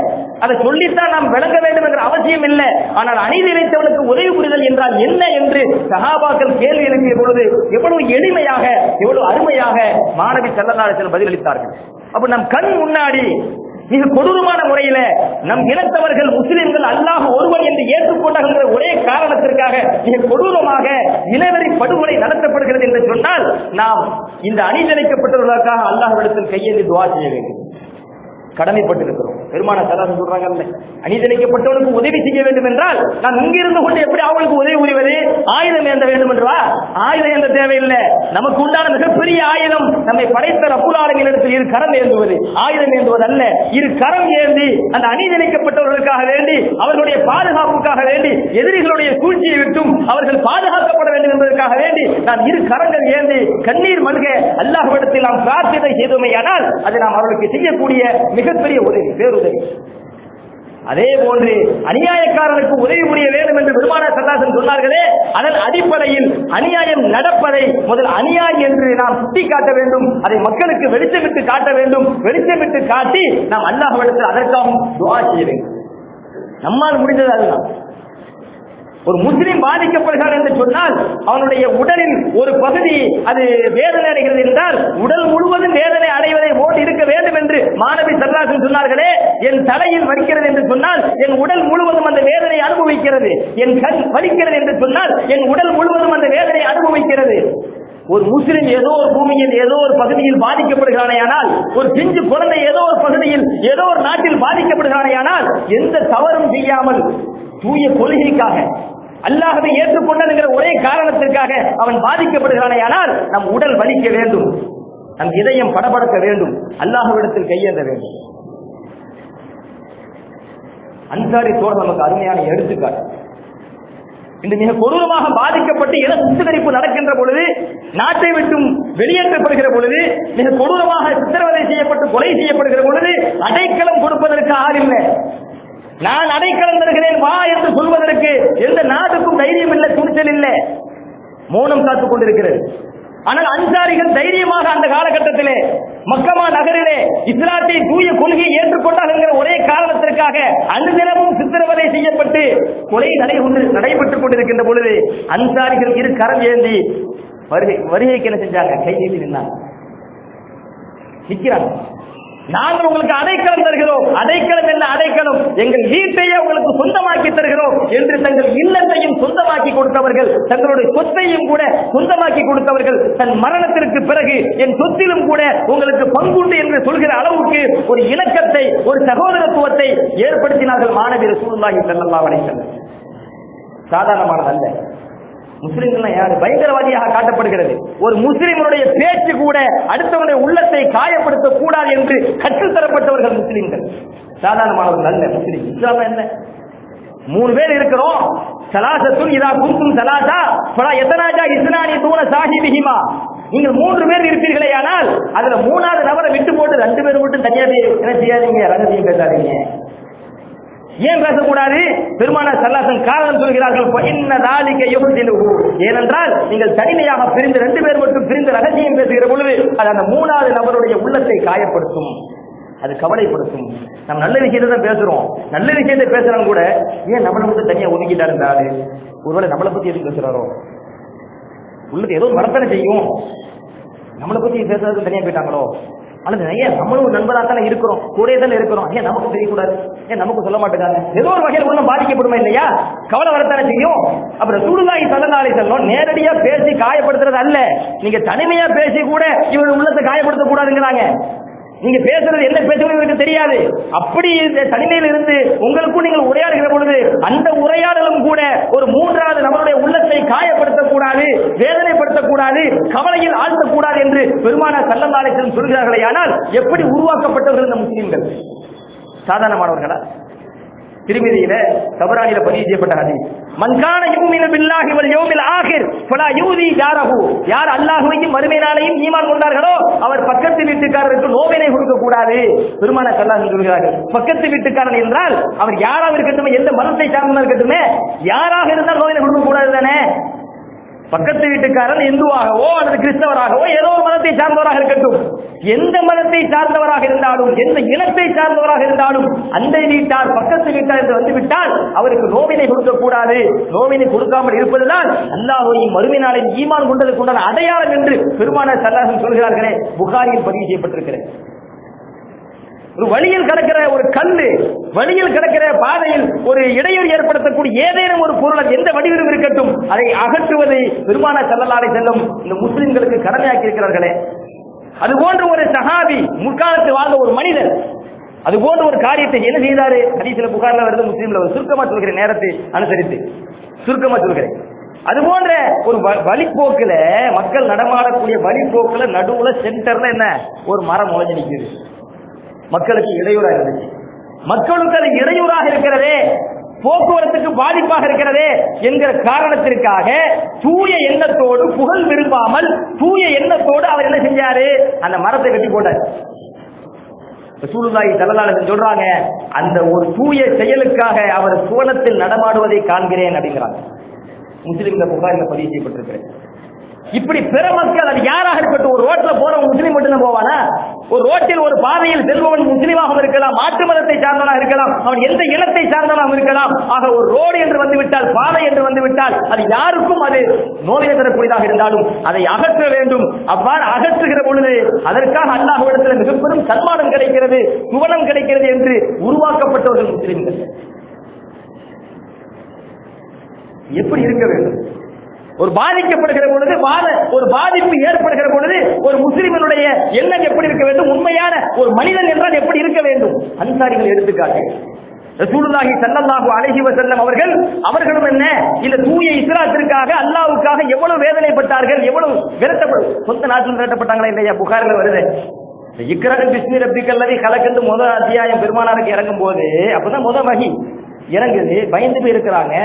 Speaker 1: அதை சொல்லித்தான் நாம் விளங்க வேண்டும் என்ற அவசியம் இல்லை. ஆனால் அநீதிழைத்தவனுக்கு உதவி புரிதல் என்றால் என்ன என்று சஹாபாக்கள் கேள்வி எழுப்பிய பொழுது எவ்வளவு எளிமையாக, எவ்வளவு அருமையாக மாணவி ஸல்லல்லாஹு அலைஹி வஸல்லம் பதிலளித்தார்கள். அப்ப நம் கண் முன்னாடி மிக கொடூரமான முறையில நம் இனத்தவர்கள் முஸ்லிம்கள் அல்லாஹ் ஒருவன் என்று ஏற்றுக்கொண்டார்கள் ஒரே காரணத்திற்காக மிக கொடூரமாக இனவெறி படுகொலை நடத்தப்படுகிறது என்று சொன்னால், நாம் இந்த அநீதிழைக்கப்பட்டவர்களுக்காக அல்லாஹ்விடத்தில் கையேந்தி துஆ செய்ய வேண்டும், கடமைப்பட்டிருக்கிறோம். பெருமானார் ஸல்லல்லாஹு அலைஹி வஸல்லம் சொல்றாங்கல்ல, அநீதிழைக்கப்பட்டவனுக்கு உதவி செய்ய வேண்டும் என்றால் நாம் இங்கிருந்து கொண்டு எப்படி அவங்களுக்கு உதவி புரிவது? ஆயுதம் ஏந்த வேண்டும் என்றா? ஆயுதம் ஏந்த தேவையில்லை. நமக்கு உண்டான மிகப்பெரிய ஆயுதம் நம்மை படைத்த ரப்புல் ஆலமீனிடத்தில் இரு கரம் ஏந்துவது. ஆயுதம் ஏந்துவது அல்ல, இரு கரம் ஏந்தி அந்த அநீதிழைக்கப்பட்டவர்களுக்காக வேண்டி, அவர்களுடைய பாதுகாப்புக்காக வேண்டி, எதிரிகளுடைய சூழ்ச்சியை விட்டும் அவர்கள் பாதுகாக்கப்பட வேண்டும் என்பதற்காக வேண்டி நாம் இரு கரங்கள் ஏந்தி கண்ணீர் மல்க அல்லாஹ்விடத்தில் நாம் பிரார்த்தனை செய்தோமேயானால் அது நாம் அவர்களுக்கு செய்யக்கூடிய மிகப்பெரிய உதவி, பேருதவி. அதே போன்று அநியாயக்காரனுக்கு உதவி புரிய வேண்டும் என்று பெருமானார் ஸல்லல்லாஹு அலைஹி வஸல்லம் சொன்னார்களே, அதன் அடிப்படையில் அநியாயம் நடப்பதை முதல் அநியாயம் என்று நாம் சுட்டிக்காட்ட வேண்டும், அதை மக்களுக்கு வெளிச்சமிட்டு காட்ட வேண்டும். வெளிச்சமிட்டு காட்டி நாம் அல்லாஹ்விடத்தில் அதற்காக துஆ செய்ய வேண்டும். நம்மால் முடிந்தது அதுதான். ஒரு முஸ்லிம் பாதிக்கப்படுகிறார் என்று சொன்னால் அவனுடைய உடலில் ஒரு பகுதி அது வேதனை அடைகிறது என்றால் உடல் முழுவதும் வேதனை அடைவதை போட்டு இருக்க வேண்டும் என்று மாணவி ஸல்லல்லாஹு அலைஹி வஸல்லம் சொன்னார்களே. என் தலையில் வலிக்கிறது என்று சொன்னால் என் உடல் முழுவதும் அந்த வேதனை அனுபவிக்கிறது. என் கண் வலிக்கிறது என்று சொன்னால் என் உடல் முழுவதும் அந்த வேதனை அனுபவிக்கிறது. ஒரு முஸ்லிம் ஏதோ ஒரு பூமியில் ஏதோ ஒரு பகுதியில் பாதிக்கப்படுகிறானேயானால், ஒரு பிஞ்சு குழந்தை ஏதோ ஒரு பகுதியில் ஏதோ ஒரு நாட்டில் பாதிக்கப்படுகிறானேயானால், எந்த தவறும் செய்யாமல் தூய கொள்கைக்காக அல்லாஹ்வை ஏற்றுக்கொண்டதுங்கிற ஒரே காரணத்திற்காக அவன் பாதிக்கப்படுகிறானேயானால் நம் உடல் வலிக்க வேண்டும், நம் இதயம் படபடக்க வேண்டும், அல்லாஹ்விடத்தில் கையேந்த வேண்டும். அன்சாரி தோழர் நமக்கு அருமையான எடுத்துக்காட்டு. இன்று மிக கொடூரமாக பாதிக்கப்பட்டு இன சுத்திகரிப்பு நடக்கின்ற பொழுது, நாட்டை விட்டும் வெளியேற்றப்படுகிற பொழுது, மிக கொடூரமாக சித்திரவதை செய்யப்பட்டு கொலை செய்யப்படுகிற பொழுது அடைக்கலம் கொடுப்பதற்கு ஆள் இல்லை. நான் அடைக்கலம் தருகிறேன் வா என்று சொல்வதற்கு எந்த நாட்டுக்கும் தைரியம் இல்லை, துணிச்சல் இல்லை, மௌனம் காத்துக் கொண்டிருக்கிறது. ஆனால் அன்சாரிகள் தைரியமாக அந்த காலகட்டத்திலே மக்கமா நகரிலே இஸ்லாத்தை தூய கொள்கையை ஏற்றுக்கொண்டார்கள் ஒரே காரணத்திற்காக அனுதினமும் சித்திரவதை செய்யப்பட்டு கொலை நடைபெற்றுக் கொண்டிருக்கின்ற பொழுது அன்சாரிகள் இரு கரம் ஏந்தி வருகைக்கு என்ன செஞ்சாங்க? கை நீட்டி நின்றாங்க, நிற்கிறாங்க. நாங்கள் உங்களுக்கு அடைக்கலம் தருகிறோம், அடைக்கலம் என்ன அடைக்கலம், எங்கள் வீட்டையே உங்களுக்கு சொந்தமாக்கி தருகிறோம் என்று தங்கள் இல்லத்தையும் சொந்தமாக்கி கொடுத்தவர்கள், தங்களுடைய சொத்தையும் கூட சொந்தமாக்கி கொடுத்தவர்கள், தன் மரணத்திற்கு பிறகு என் சொத்திலும் கூட உங்களுக்கு பங்குண்டு என்று சொல்கிற அளவுக்கு ஒரு இணக்கத்தை, ஒரு சகோதரத்துவத்தை ஏற்படுத்தினார்கள் மாணவி ரசூலுல்லாஹி ஸல்லல்லாஹு அலைஹி வஸல்லம். சாதாரணமானதல்ல. முஸ்லிம்கள் யாரு பயங்கரவாதியாக காட்டப்படுகிறது. ஒரு முஸ்லிம்களுடைய பேச்சு கூட அடுத்தவருடைய உள்ளத்தை காயப்படுத்த கூடாது என்று கற்றுத்தரப்பட்டவர்கள் முஸ்லிம்கள். சாதாரணமானவர்கள் அல்ல முஸ்லிம். இஸ்லாம் என்ன? 3 பேர் இருக்கிறோம், சலாசத்துன் இதா குந்தும் சலாசா ஃபலா யதனாஜா இஸ்னானி தூன சாஹிபிஹிமா. நீங்கள் 3 பேர் இருப்பீர்களே, ஆனால் அதுல 3வது நபரை விட்டு போட்டு 2 பேர் மட்டும் தனியா என்ன செய்யாதீங்க, ரகசியம் பேசாதீங்க. ஏன் பேசக்கூடாது? பெருமானார் ஸல்லல்லாஹு அலைஹி வஸல்லம் காரணம் சொல்கிறார்கள், ஏனென்றால் நீங்கள் தனிமையாக பிரிந்து 2 பேர் மட்டும் பிரிந்து ரகசியம் பேசுகிற பொழுது அது அந்த 3வது நபருடைய உள்ளத்தை காயப்படுத்தும், அது கவலைப்படுத்தும். நம்ம நல்ல விஷயத்தை தான் பேசுறோம், நல்ல விஷயத்தை பேசுறோம் கூட, ஏன் நம்மளை மட்டும் தனியா ஒதுக்கிட்டா இருந்தாரு, ஒருவேளை நம்மளை பத்தி எதுவும் பேசுறாரோ, உள்ளது ஏதோ மரத்தனை செய்யும், நம்மளை பத்தி பேசுறதுக்கு தனியா போயிட்டாங்களோ, அல்லது ஏன் நம்மளும் நண்பராக தானே இருக்கிறோம், கூட தானே இருக்கிறோம், ஏன் நமக்கு தெரியக்கூடாது, ஏன் நமக்கு சொல்ல மாட்டேங்காங்க, ஏதோ ஒரு வகையில் உள்ள பாதிக்கப்படுமா இல்லையா, கவலை வரத்தானே செய்யும். அப்புறம் ரசூலுல்லாஹி ஸல்லல்லாஹு அலைஹி வஸல்லம் நேரடியா பேசி காயப்படுத்துறது அல்ல, நீங்க தனிமையா பேசி கூட இவங்க உள்ளத்தை காயப்படுத்த கூடாதுங்கிறாங்க. நீங்க பேசுறது என்ன பேசுறது தெரியாது, அப்படி தனிமையில் இருந்து உங்களுக்கும் நீங்கள் உரையாடுகிற பொழுது அந்த உரையாடலும் கூட ஒரு 3வது நபருடைய உள்ளத்தை காயப்படுத்தக்கூடாது, வேதனைப்படுத்தக்கூடாது, கவலையில் ஆழ்த்தக்கூடாது என்று பெருமானார் ஸல்லல்லாஹு அலைஹி வஸல்லம் சொல்கிறார்களே. ஆனால் எப்படி உருவாக்கப்பட்டவர்கள் இந்த முஸ்லிம்கள்? சாதாரணமானவர்களா? திருமதியில தபரானில பதிவு செய்யப்பட்ட ஹதீஸ், மன்கான யுமினு பில்லாஹி வல் யௌமில் ஆகிர் ஃபலா யூதி ஜாரஹு, யார் அல்லாஹ்வையும் மறுமை நாளையும் ஈமான் கொண்டார்களோ அவர் பக்கத்து வீட்டுக்காரருக்கு நோவினை கொடுக்க கூடாது. பெருமானார் ஸல்லல்லாஹு அலைஹி வஸல்லம் சொல்கிறார்கள், பக்கத்து வீட்டுக்காரன் என்றால் அவர் யாராக இருக்கட்டும், எந்த மதத்தை சார்ந்தவராக இருக்கட்டும், யாராக இருந்தால் நோவினை கொடுக்க கூடாது தானே. பக்கத்து வீட்டுக்காரன் இந்துவாகவோ அல்லது கிறிஸ்தவராகவோ ஏதோ ஒரு மதத்தை சார்ந்தவராக இருக்கட்டும், எந்த மதத்தை சார்ந்தவராக இருந்தாலும் எந்த இனத்தை சார்ந்தவராக இருந்தாலும் அந்த வீட்டார் பக்கத்து வீட்டார் என்று வந்துவிட்டால் அவருக்கு நோவினை கொடுக்க கூடாது. நோவினை கொடுக்காமல் இருப்பதுதான் அல்லாஹ்வையும் மறுமை நாளில் ஈமான் கொண்டதற்கு உண்டான அடையாளம் என்று பெருமானார் ஸல்லல்லாஹு அலைஹி வஸல்லம் சொல்கிறார்களே, புகாரியில் பதிவு செய்யப்பட்டிருக்கிறது. ஒரு வழியில் கிடக்கிற ஒரு கல்லு, வழியில் கிடக்கிற பாதையில் ஒரு இடையூறு ஏற்படுத்தக்கூடிய ஏதேனும் ஒரு பொருள் எந்த வடிவிலும் இருக்கட்டும், அதை அகற்றுவதை பெருமானார் ஸல்லல்லாஹு அலைஹி வஸல்லம் இந்த முஸ்லிம்களுக்கு கடமையாக்கி இருக்கிறார்களே. அது போன்ற ஒரு சஹாபி, முற்காலத்தில் வாழ்ந்த ஒரு மனிதர், அது போன்ற ஒரு காரியத்தை என்ன செய்தாரு? ஹதீஸ்ல புகார்ல வருது, முஸ்லிம்ல சுருக்கமா சொல்கிறேன், நேரத்தை அனுசரித்து சுருக்கமா சொல்கிறேன். அது போன்ற ஒரு வழிபோக்குல, மக்கள் நடமாடக்கூடிய வழிபோக்குல நடுவுல சென்டர்ல என்ன ஒரு மரம் முளைஞ்சு நிற்குது, மக்களுக்கு இடையூறாக இருந்துச்சு. மக்களுக்கு அது இடையூறாக இருக்கிறதே, போக்குவரத்துக்கு பாதிப்பாக இருக்கிறதே என்கிற காரணத்திற்காக தூய எண்ணத்தோடு, புகழ் விரும்பாமல் தூய எண்ணத்தோடு அவர் என்ன செஞ்சாரு? அந்த மரத்தை வெட்டி போட்டார். ரசூலுல்லாஹி ஸல்லல்லாஹு அலைஹி வஸல்லம் சொல்றாங்க, அந்த ஒரு தூய செயலுக்காக அவர் சுவனத்தில் நடமாடுவதை காண்கிறேன் அப்படிங்கிறாங்க. முஸ்லிம்ல புகாரில் பதிவு செய்யப்பட்டிருக்கிறது. இப்படி பிற மக்கள், அது யாராக இருக்கட்டும், ஒரு ரோட்ல போறவன் முஸ்லீம் மட்டும் போவானா? ஒரு ரோட்டில் ஒரு பாதையில் செல்பவன் முஸ்லீமாக இருக்கலாம், மாற்று மதத்தை சார்ந்தவனாக இருக்கலாம், அவன் எந்த இனத்தை சார்ந்தவனாக இருக்கலாம். ஆக ஒரு ரோடு என்று வந்துவிட்டால், பாதை என்று வந்துவிட்டால், அது யாருக்கும் அது நோயை தரக்கூடியதாக இருந்தாலும் அதை அகற்ற வேண்டும். அவ்வாறு அகற்றுகிற பொழுது அதற்காக அல்லாஹ்விடத்தில் மிகப்பெரும் சன்மானம் கிடைக்கிறது, சுவனம் கிடைக்கிறது என்று உருவாக்கப்பட்டவர்கள் முஸ்லிம்கள். எப்படி இருக்க வேண்டும்? ஒரு பாதிக்கப்படுகிற பொழுது, ஒரு பாதிப்பு ஏற்படுகிற பொழுது ஒரு முஸ்லிமினுடைய எண்ணம் எப்படி இருக்க வேண்டும்? உண்மையான ஒரு மனிதன் என்றால் எப்படி இருக்க வேண்டும்? அன்சாரிகள் எடுத்துக்காட்டு. ரசூலுல்லாஹி ஸல்லல்லாஹு அலைஹி வஸல்லம் அவர்களும் என்ன இந்த தூய இஸ்லாத்திற்காக, அல்லாஹ்வுக்காக எவ்வளவு வேதனைப்பட்டார்கள், எவ்வளவு விரட்டப்பட்டார்கள். சொந்த நாட்டில் விரட்டப்பட்டாங்களா இல்லையா? புகாரில் வருது, இக்ரா பிஸ்மி ரப்பிக்கல் லதீ கலக் என்று முதல் அத்தியாயம் பெருமானாருக்கு இறங்கும் போது, அப்பதான் முதல் வஹி இறங்குது. பயந்து போய் இருக்கிறாங்க.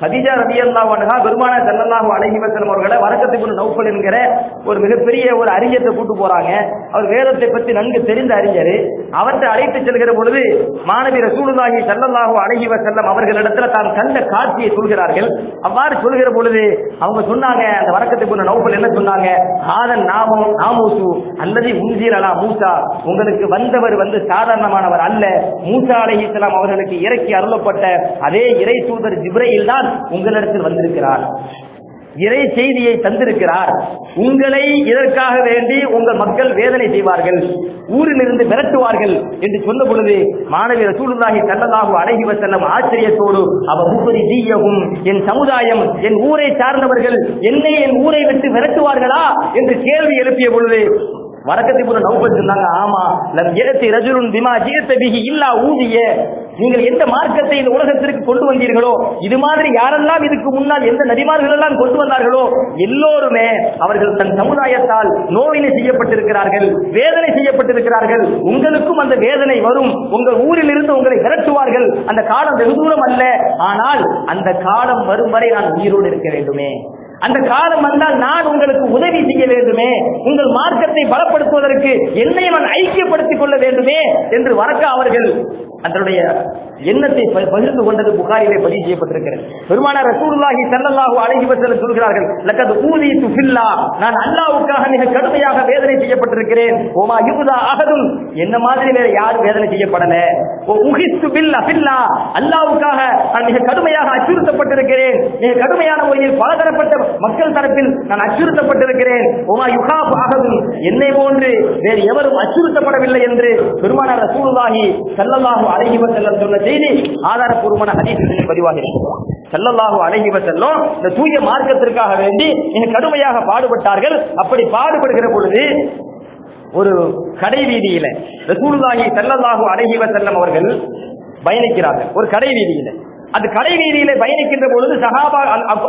Speaker 1: கதீஜா ரலியல்லாஹு அன்ஹா பெருமானார் ஸல்லல்லாஹு அலைஹி வஸல்லம் அவர்களை வரக்கத் இப்னு நௌஃபல் என்கிற ஒரு மிகப்பெரிய ஒரு அறிஞரை கூட்டு போறாங்க. அவர் வேதத்தை பற்றி நன்கு தெரிந்த அறிஞர். அவர்கிட்ட அழைத்து செல்கிற பொழுது மாணவி ரசூலுல்லாஹி ஸல்லல்லாஹு அலைஹி வஸல்லம் அவர்களிடத்தில் தான் கண்ட காட்சியை சொல்கிறார்கள். அவ்வாறு சொல்கிற பொழுது அவங்க சொன்னாங்க, அந்த வரக்கத் இப்னு நௌஃபல் என்ன சொன்னாங்க? ஆதன் நாமூசு அல்லது உன்ஜிர் அலா மூசா, உங்களுக்கு வந்தவர் சாதாரணமானவர் அல்ல, மூசா அலைஹிஸ்ஸலாம் அவர்களுக்கு இறக்கி அருளப்பட்ட அதே இறை தூதர் ஜிப்ரீல் தான் உங்களிடத்தில் வந்திருக்கிறார், இறை செய்தியை தந்திருக்கிறார். உங்களை இதற்காக வேண்டி உங்கள் மக்கள் வேதனை செய்வார்கள், ஊரில் இருந்து விரட்டுவார்கள் என்று சொன்ன பொழுது மாணவி ரசூலுல்லாஹி ஸல்லல்லாஹு அலைஹி வஸல்லம் ஆச்சரியத்தோடு அவஹுரிஜியஹும், என் சமுதாயம், என் ஊரை சார்ந்தவர்கள் என்னை என் ஊரை விட்டு விரட்டுவார்களா என்று கேள்வி எழுப்பிய பொழுது வரக்கத்தை போல நௌபத் சொன்னாங்க, ஆமா லம் யஅதி ரஜுலுன் பிமா ஜிஅத பிஹி இல்லா ஊதிய, நீங்கள் எந்த மார்க்கத்தை இந்த உலகத்திற்கு கொண்டு வந்தீர்களோ இது மாதிரி யாரெல்லாம் இதுக்கு முன்னால் எந்த நபிமார்கள் எல்லாம் கொண்டு வந்தார்களோ எல்லோருமே அவர்கள் தன் சமுதாயத்தால் நோயினை செய்யப்பட்டிருக்கிறார்கள், வேதனை செய்யப்பட்டிருக்கிறார்கள். உங்களுக்கும் அந்த வேதனை வரும், உங்கள் ஊரில் இருந்து உங்களை விரட்டுவார்கள். அந்த காலம் வெகு தூரம் அல்ல, ஆனால் அந்த காலம் வரும் வரை நான் உயிரோடு இருக்க வேண்டுமே, அந்த காலம் வந்தால் நான் உங்களுக்கு உதவி செய்ய வேண்டுமே, உங்கள் மார்க்கத்தை பலப்படுத்துவதற்கு என்னை நான் ஐக்கியப்படுத்திக் கொள்ள வேண்டுமே என்று வரக்க அவர்கள் அதனுடைய எண்ணத்தை பகிர்ந்து கொண்டது புகாரிலே பதிவு செய்யப்பட்டிருக்கிறது. பெருமானார் ரசூலுல்லாஹி ஸல்லல்லாஹு அலைஹி வஸல்லம் சொல்கிறார்கள், லக்கத் ஊதிது ஃபில்லாஹ், நான் அல்லாஹ்வுக்காக மிக கடுமையாக வேதனை செய்யப்பட்டிருக்கிறேன். ஓமா யுதா அஹதுன், என்ன மாதிரி வேற யாரும் வேதனை செய்யப்படல. ஓ உஹிஸ்து பில்லா ஃபில்லாஹ், அல்லாஹ்வுக்காக நான் மிக கடுமையாக அச்சுறுத்தப்பட்டிருக்கிறேன். மிக கடுமையான முறையில் பலதரப்பட்ட மக்கள் தரப்பில் நான் அச்சுறுத்தப்பட்டிருக்கிறேன். ஓமா யுகாப் அஹதுன், என்னை போன்று வேறு எவரும் அச்சுறுத்தப்படவில்லை என்று பெருமானார் ரசூலுல்லாஹி ஸல்லல்லாஹு அலைஹி வஸல்லம் சொன்ன செய்தி ஆதாரப்பூர்வமான ஹதீஸில் பதிவாகிறது. ஸல்லல்லாஹு அலைஹி வஸல்லம் இந்த தூய மார்க்கத்திற்காக வேண்டி மிக கடுமையாக பாடுபட்டார்கள். அப்படி பாடுபடுகிற பொழுது ஒரு கடை வீதியில ரசூலுல்லாஹி ஸல்லல்லாஹு அலைஹி வஸல்லம் அவர்கள் பயணிக்கிறார்கள். ஒரு கடை வீதியில, அந்த கடை வீதியிலே பயணிக்கின்ற பொழுது சஹாபா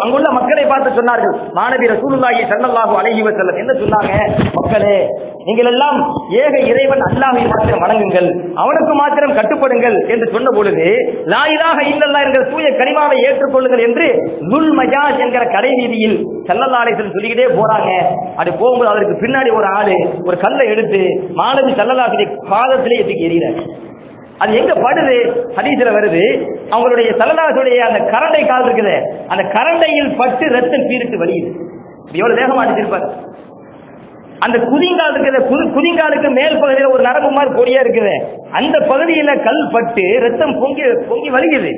Speaker 1: அங்குள்ள மக்களை பார்த்து சொன்னார்கள், மாணவி ரசூலுல்லாஹி ஸல்லல்லாஹு அலைஹி வஸல்லம் என்ன சொன்னாங்க, மக்களே நீங்கள் எல்லாம் ஏக இறைவன் அல்லாஹ்வை மாத்திரம் வணங்குங்கள், அவனுக்கு மாத்திரம் கட்டுப்படுங்கள் என்று சொன்ன பொழுது லா இலாஹ இல்லல்லாஹ் என்கிற தூய கலிமாவை ஏற்றுக்கொள்ளுங்கள் என்று துல் மஜாஜ் என்கிற கடை வீதியில் ஸல்லல்லாஹு அலைஹி வஸல்லம் சொல்லிக்கிட்டே போறாங்க. அப்படி போகும்போது அதற்கு பின்னாடி ஒரு ஆளு ஒரு கல்லை எடுத்து மாணவி ஸல்லல்லாஹு அலைஹி பாதத்திலே எதுக்கு எறிகிறார். அது எங்க படுது, ஹதீஸ்ல வருது, அவங்களுடைய ஸல்லல்லாஹுடைய அந்த கரண்டை கால் இருக்குது, அந்த கரண்டையில் பட்டு ரத்தம் பீரிட்டு வலியுது. எவ்வளவு வேகமா அடிச்சிருப்பார். அந்த குதிங்கால் இருக்குது, குதிங்காலுக்கு மேல் பகுதியில் ஒரு நரம்பு மாதிரி பொடியா இருக்குது, அந்த பகுதியில கல் பட்டு ரத்தம் பொங்கி பொங்கி வலிக்குது.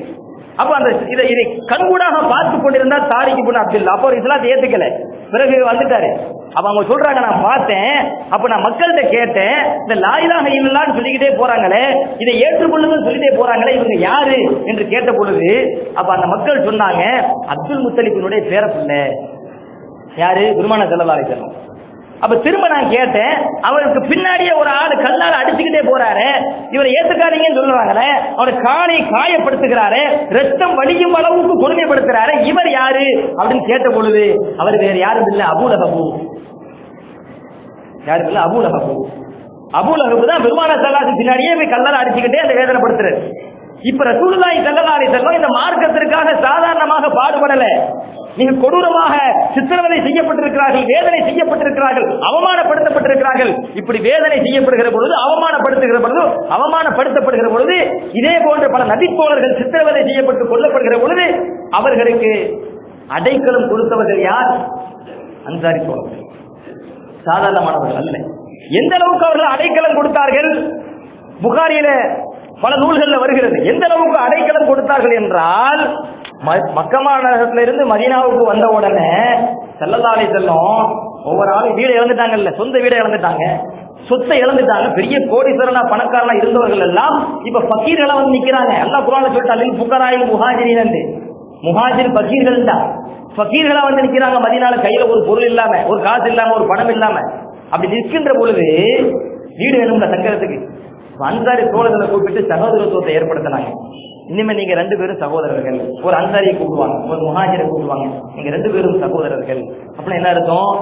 Speaker 1: அப்ப அந்த இதை கண்கூடாக பார்த்து கொண்டிருந்தார் தாரிக்கு போன அப்துல்லா. அப்போ இஸ்லாத்தை ஏத்துக்கல, பிறகு வந்துட்டாரு. அப்ப அவங்க சொல்றாங்க, நான் பார்த்தேன், அப்ப நான் மக்கள்கிட்ட கேட்டேன், இந்த லா இலாஹ இல்லல்லாஹ்னு சொல்லிக்கிட்டே போறாங்களே, இதை ஏற்றுக்கொள்ளுங்கன்னு சொல்லிட்டே போறாங்களே, இவங்க யாரு என்று கேட்ட பொழுது அப்ப அந்த மக்கள் சொன்னாங்க, அப்துல் முத்தலிபினுடைய பேரப்பிள்ளை. யாரு? பெருமானார் ஸல்லல்லாஹு அலைஹி வஸல்லம். அப்ப திரும்ப நான் கேட்டேன், அவருக்கு பின்னாடியே ஒரு ஆளு கல்லால அடிச்சுக்கிட்டே போறாரு, இவரை ஏத்துக்காதீங்கன்னு சொல்லுவாங்களே, அவரை காலை காயப்படுத்துகிறாரு, ரத்தம் வலியும் அளவுக்கு கொடுமைப்படுத்துறாரு, இவர் யாரு அப்படின்னு கேட்ட பொழுது அவர் வேற யாரும் இல்ல, அபூலஹபு. யாரும் இல்ல, அபூலஹபு. அபூலஹபு தான் பெருமானார் ஸல்லல்லாஹு அலைஹி பின்னாடியே போய் கல்லால அடிச்சுக்கிட்டே அந்த வேதனைப்படுத்துறாரு. இப்ப ரசூலுல்லாஹி ஸல்லல்லாஹு அலைஹி வஸல்லம் இந்த மார்க்கத்திற்காக சாதாரணமாக பாடுபடல, மிக கொடூரமாக சித்திரவதை செய்யப்பட்டிருக்கிறார்கள், வேதனை செய்யப்பட்டிருக்கிறார்கள், அவமானப்படுத்தப்பட்டிருக்கிறார்கள். இப்படி வேதனை செய்யப்படுகிற பொழுது, அவமானப்படுத்தப்படுகிற பொழுது, இதே போன்ற பல நபித்தோழர்கள் சித்திரவதை செய்யப்பட்டு கொல்லப்படுகிற பொழுது அவர்களுக்கு அடைக்கலம் கொடுத்தவர்கள் யார்? அன்சாரி தோழர்கள். சாதாரணமானவர்கள் அல்ல. எந்த அளவுக்கு அவர்கள் அடைக்கலம் கொடுத்தார்கள்? புகாரியில பல நூல்களில் வருகிறது. எந்த அளவுக்கு அடைக்கலம் கொடுத்தார்கள் என்றால், மக்கா நகரத்திலிருந்து மதீனாவுக்கு வந்த உடனே ஸல்லல்லாஹு அலைஹி வஸல்லம் ஒவ்வொரு ஆளும் வீடை இழந்துட்டாங்கல்ல, சொந்த வீடை இழந்துட்டாங்க, சொத்தை இழந்துட்டாங்க. பெரிய கோடீஸ்வரனா பணக்காரனா இருந்தவர்கள் எல்லாம் இப்ப ஃபக்கீர்களா வந்து நிக்கிறாங்க. அல்லாஹ் குர்ஆன்ல சொல்லிட்டான், புகராயில் முஹாஜிரின், முஹாஜிர் ஃபக்கீர்கள் தான். ஃபக்கீர்களா வந்து நிக்கிறாங்க மதீனால, கையில ஒரு பொருள் இல்லாம, ஒரு காசு இல்லாம, ஒரு பணம் இல்லாம. அப்படி நிற்கின்ற பொழுது வீடு வேணும்ல தங்கறதுக்கு, அன்சாரி தோழர்களை கூப்பிட்டு சகோதரத்துவத்தை ஏற்படுத்தினாங்க. இனிமே நீங்க ரெண்டு பேரும் சகோதரர்கள். ஒரு அன்சாரியை கூப்பிடுவாங்க, ஒரு முஹாஜிரை கூப்பிடுவாங்க, நீங்க ரெண்டு பேரும் சகோதரர்கள். அப்படின்னா என்ன அர்த்தம்?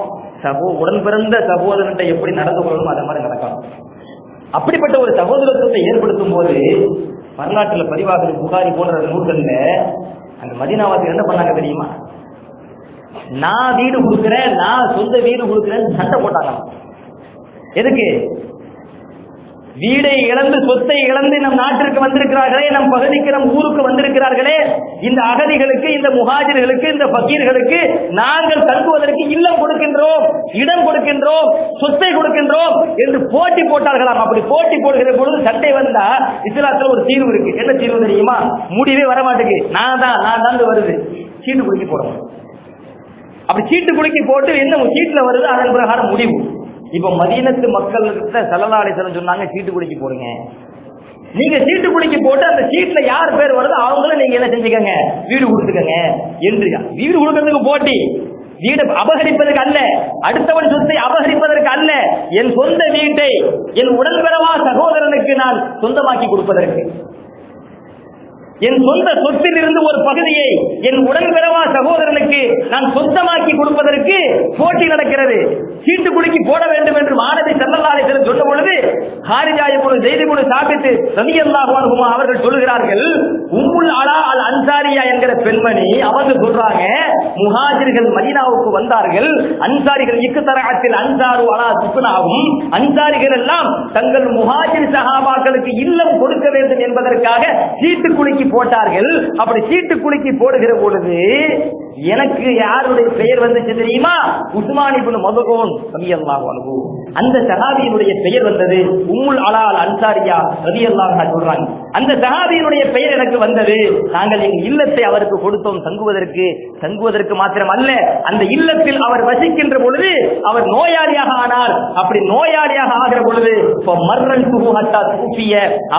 Speaker 1: உடன் பிறந்த சகோதரன்ட்ட எப்படி நடந்து கொள்ளணும் அதே மாதிரி நடக்கணும். அப்படிப்பட்ட ஒரு சகோதரத்துவத்தை ஏற்படுத்தும் போது வரலாற்றில் பதிவாக புகாரி போன்ற நூல்கள்ல அந்த மதீனாவாசிகள் என்ன பண்ணாங்க தெரியுமா? நான் வீடு கொடுக்குறேன், நான் சொந்த வீடு கொடுக்குறேன்னு சண்டை போட்டாங்க. எதுக்கு? வீடை இழந்து சொத்தை இழந்து நம் நாட்டிற்கு வந்திருக்கிறார்களே, நம் பகுதிக்கு நம் ஊருக்கு வந்திருக்கிறார்களே, இந்த அகதிகளுக்கு, இந்த முஹாஜிர்களுக்கு, இந்த ஃபக்கீர்களுக்கு நாங்கள் தங்குவதற்கு இல்லம் கொடுக்கின்றோம், இடம் கொடுக்கின்றோம், சொத்தை கொடுக்கின்றோம் என்று போட்டி போட்டார்களாம். அப்படி போட்டி போடுகிற பொழுது சண்டை வந்தா இஸ்லாத்துல ஒரு தீர்வு இருக்கு. என்ன தீர்வு தெரியுமா? முடிவே வரமாட்டுக்கு, நான் தான் வருது, சீட்டு குலுக்கி போடணும். அப்படி சீட்டு குலுக்கி போட்டு என்ன சீட்டுல வருது அதன் பிரகாரம் முடிவு. இப்ப மதீனத்து மக்கள் ஸல்லல்லாஹு அலைஹி வஸல்லம் சொன்னாங்க, சீட்டு குலுக்கி போடுங்க. நீங்க சீட்டு குலுக்கி போட்டு அந்த சீட்ல யார் பேர் வருதோ அவங்களும் நீங்க என்ன செஞ்சுக்கங்க, வீடு கொடுத்துக்கங்க என்று. வீடு கொடுக்கறதுக்கு போட்டி, வீடு அபகரிப்பதற்கு அல்ல, அடுத்தவன் சொத்தை அபகரிப்பதற்கு அல்ல, என் சொந்த வீட்டை என் உடன்பிறவா சகோதரனுக்கு நான் சொந்தமாக்கி கொடுப்பதற்கு, என் சொந்த சொத்தில் இருந்து ஒரு பகுதியை என் உடன்பிறவா சகோதரனுக்கு நான் சொந்தமாக்கி கொடுப்பதற்கு போட்டி நடக்கிறது. சீட்டுக்குலுக்கி போட வேண்டும் என்று மாணவி ஸல்லல்லாஹு அலைஹி வஸல்லம் சொன்ன பொழுது ஹாரிஜா இப்னு ஸைத் இப்னு சாபித் ரலியல்லாஹு அன்ஹு அவர்கள் சொல்கிறார்கள், உம்முல் அலா அல் அன்சாரியா என்கிற பெண்மணி அவங்க சொல்றாங்க, முஹாஜிர்கள் மதீனாவுக்கு வந்தார்கள், அன்சாரிகள் இக்தரஅத்தில் அன்சாரு அலா சுக்னாஹும், அன்சாரிகள் எல்லாம் தங்கள் முஹாஜிர் சஹாபாக்களுக்கு இல்லம் கொடுக்க வேண்டும் என்பதற்காக சீட்டுக்குலுக்கி போட்டார்கள். அப்படி சீட்டுக்குலுக்கி போடுகிற பொழுது எனக்கு யாருடைய பெயர் வந்துச்சு தெரியுமா? உஸ்மான் இப்னு மதுஊன் ரலியல்லாஹு அன்ஹு, அந்த சஹாபியினுடைய பெயர் வந்தது. உம்முல் அலா அல் அன்சாரியா ரலியல்லாஹு அன்ஹா சொல்றாங்க, அந்த சஹாபியினுடைய பெயர் எனக்கு வந்தது. நாங்கள் எங்கள் இல்லத்தை அவருக்கு கொடுத்தோம் தங்குவதற்கு மாத்திரம் அல்ல, அந்த இல்லத்தில் அவர் வசிக்கின்ற பொழுது அவர் நோயாளியாக ஆனார். அப்படி நோயாளியாக ஆகிற பொழுது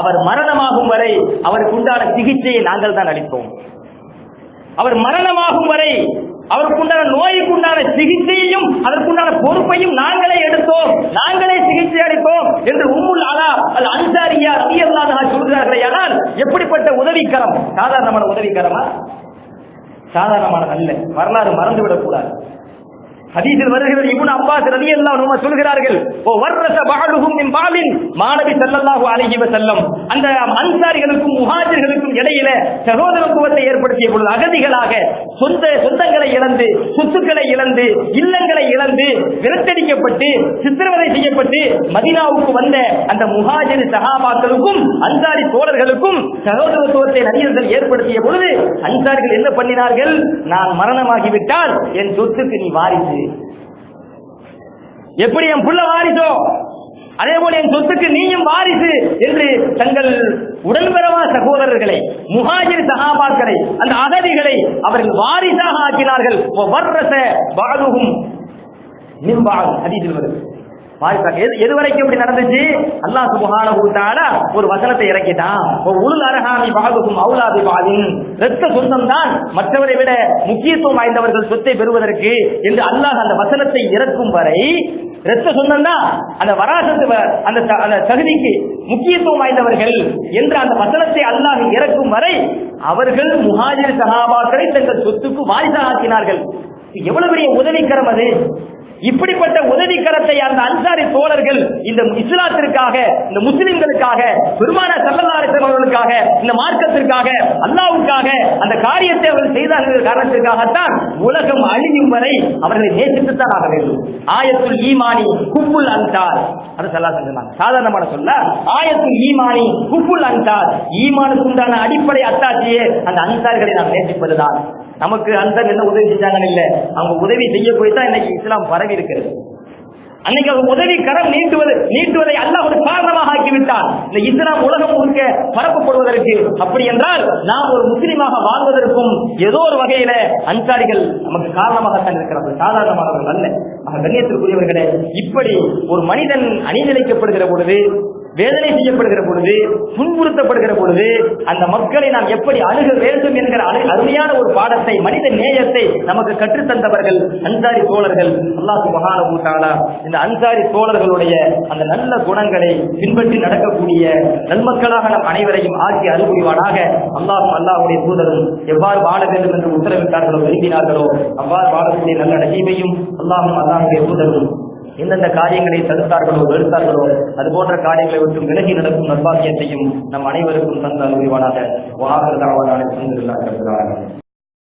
Speaker 1: அவர் மரணமாகும் வரை அவருக்கு உண்டான சிகிச்சையை நாங்கள் தான் அளித்தோம். அவர் மரணமாகும் வரை அவருக்குண்டான நோய்க்குண்டான சிகிச்சையையும் அதற்குண்டான பொறுப்பையும் நாங்களே எடுத்தோம், நாங்களே சிகிச்சை அளித்தோம் என்று உம்முல் அலா அல் அன்சாரியா ரலியல்லாஹு அன்ஹா சொல்கிறார்களே. ஆனால் எப்படிப்பட்ட உதவிக்கரம்! சாதாரணமான உதவிக்கரமா? சாதாரணமான அல்ல. வரலாறு மறந்துவிடக் கூடாது. ஹதீஸில் வருகிறது, இப்னு அப்பாஸ் ரலியல்லாஹு அன்ஹு சொல்கிறார்கள், ஓ வர்ரஸ பஅதுஹும் மின் பாலின், மாநபி ஸல்லல்லாஹு அலைஹி வஸல்லம் அந்த அன்சாரிகளுக்கும் முஹாஜிர்களுக்கும் இடையில சகோதரத்துவத்தை ஏற்படுத்திய பொழுது அகதிகளாக சொந்தங்களை இழந்து, சொத்துக்களை இழந்து, இல்லங்களை இழந்து, விரட்டடிக்கப்பட்டு, சித்திரவதை செய்யப்பட்டு மதீனாவுக்கு வந்த அந்த முஹாஜிர் சஹாபாக்களுக்கும் அன்சாரி தோழர்களுக்கும் சகோதரத்துவத்தை நபியர்கள் ஏற்படுத்திய பொழுது அன்சாரிகள் என்ன பண்ணினார்கள்? நான் மரணமாகிவிட்டால் என் சொத்துக்கு நீ வாரிசு, எப்படி என் புள்ள வாரிசோ அதே போல என் சொத்துக்கு நீயும் வாரிசு என்று தங்கள் உடன்பிறவா சகோதரர்களை, முஹாஜிர் சஹாபாக்களை, அந்த அகதிகளை அவர்கள் வாரிசாக ஆக்கினார்கள். எது வரைக்கும் இப்படி நடந்துச்சு? அல்லாஹ் சுப்ஹானஹு வ தஆலா ஒரு வசனத்தை இறக்கிட்டான், உலுல் அரஹாமி பஅதுஹும் அவுலா பிபஅதின், இரத்த சொந்தம் தான் மற்றவரை விட முக்கியத்துவம் வாய்ந்தவர்கள் சொத்தை பெறுவதற்கு என்று அல்லாஹ் அந்த வசனத்தை இறக்கும் வரை இரத்த சொந்தம் தான் அந்த வராசத்து அந்த தகுதிக்கு முக்கியத்துவம் வாய்ந்தவர்கள் என்று அந்த வசனத்தை அல்லாஹ் இறக்கும் வரை அவர்கள் முஹாஜிர் சஹாபாக்களை தங்கள் சொத்துக்கு வாரிசாக ஆக்கினார்கள். எவ்வளவு பெரிய உதவிக்கரம் அது! இப்படிப்பட்ட உதவிக்கரத்தை அந்த அன்சாரி தோழர்கள் இந்த இஸ்லாத்திற்காக, இந்த முஸ்லிம்களுக்காக, பெருமானார் ஸல்லல்லாஹு அலைஹி வஸல்லம் அவர்களுக்காக, இந்த மார்க்கத்திற்காக, அல்லாஹ்வுக்காக அந்த காரியத்தை அவர்கள் செய்தார்கள் காரணத்திற்காகத்தான் உலகம் அழியும் வரை அவர்களை நேசித்துத்தான் ஆக வேண்டும். ஆயத்துல் ஈமானி குப்புல் அன்சார், அது ஸல்லல்லாஹு அலைஹி வஸல்லம் சாதாரணமான சொல்ல. ஆயத்துல் ஈமானி குப்புல் அன்சார், ஈமானுக்கு உண்டான அடிப்படை அத்தாட்சியே அந்த அன்சார்களை நாம் நேசிப்பதுதான். நமக்கு அன்சார் என்ன உதவி செஞ்சாங்கன்னு இல்ல, அவங்க உதவி செய்ய போய் தான் இன்னைக்கு இஸ்லாம் பரவி இருக்கிறது. அன்னைக்கு அவர் உதவி கரம் நீட்டுவதை அல்லாஹ் ஒரு காரணமாக ஆக்கிவிட்டார் இந்த இஸ்லாம் உலகம் முழுக்க பரப்பப்படுவதற்கு. அப்படி என்றால் நாம் ஒரு முஸ்லிமாக வாழ்வதற்கும் ஏதோ ஒரு வகையில அன்சாரிகள் நமக்கு காரணமாகத்தான் இருக்கிறார்கள், சாதாரணமானவர்கள் அல்ல. கண்ணியத்திற்குரியவர்களே, இப்படி ஒரு மனிதன் அணிநிலைக்கப்படுகிற பொழுது, வேதனை செய்யப்படுகிற பொழுது, துன்புறுத்தப்படுகிற பொழுது அந்த மக்களை நாம் எப்படி அணுக வேண்டும் என்கிற அருமையான ஒரு பாடத்தை, மனித நேயத்தை நமக்கு கற்றுத்தந்தவர்கள் அன்சாரி தோழர்கள். அல்லாஹ் சுப்ஹானஹு வ தஆலா இந்த அன்சாரி தோழர்களுடைய அந்த நல்ல குணங்களை பின்பற்றி நடக்கக்கூடிய நன்மக்களாக நம் அனைவரையும் ஆக்கி அருள்புரிவானாக. அல்லாஹ்வுடைய தூதரும் எவ்வாறு வாழ வேண்டும் என்று உத்தரவிட்டார்களோ, விரும்பினார்களோ அவ்வாறு வாழக்கூடிய நல்ல நசீபையும் அல்லாஹ்வுடைய தூதரும் எந்தெந்த காரியங்களை தடுத்தார்களோ, வெறுத்தார்களோ அது போன்ற காரியங்களை விட்டு விலகி நடக்கும் நற்பாக்கியத்தையும் நம் அனைவருக்கும் தந்த அருள்புரிவானாக.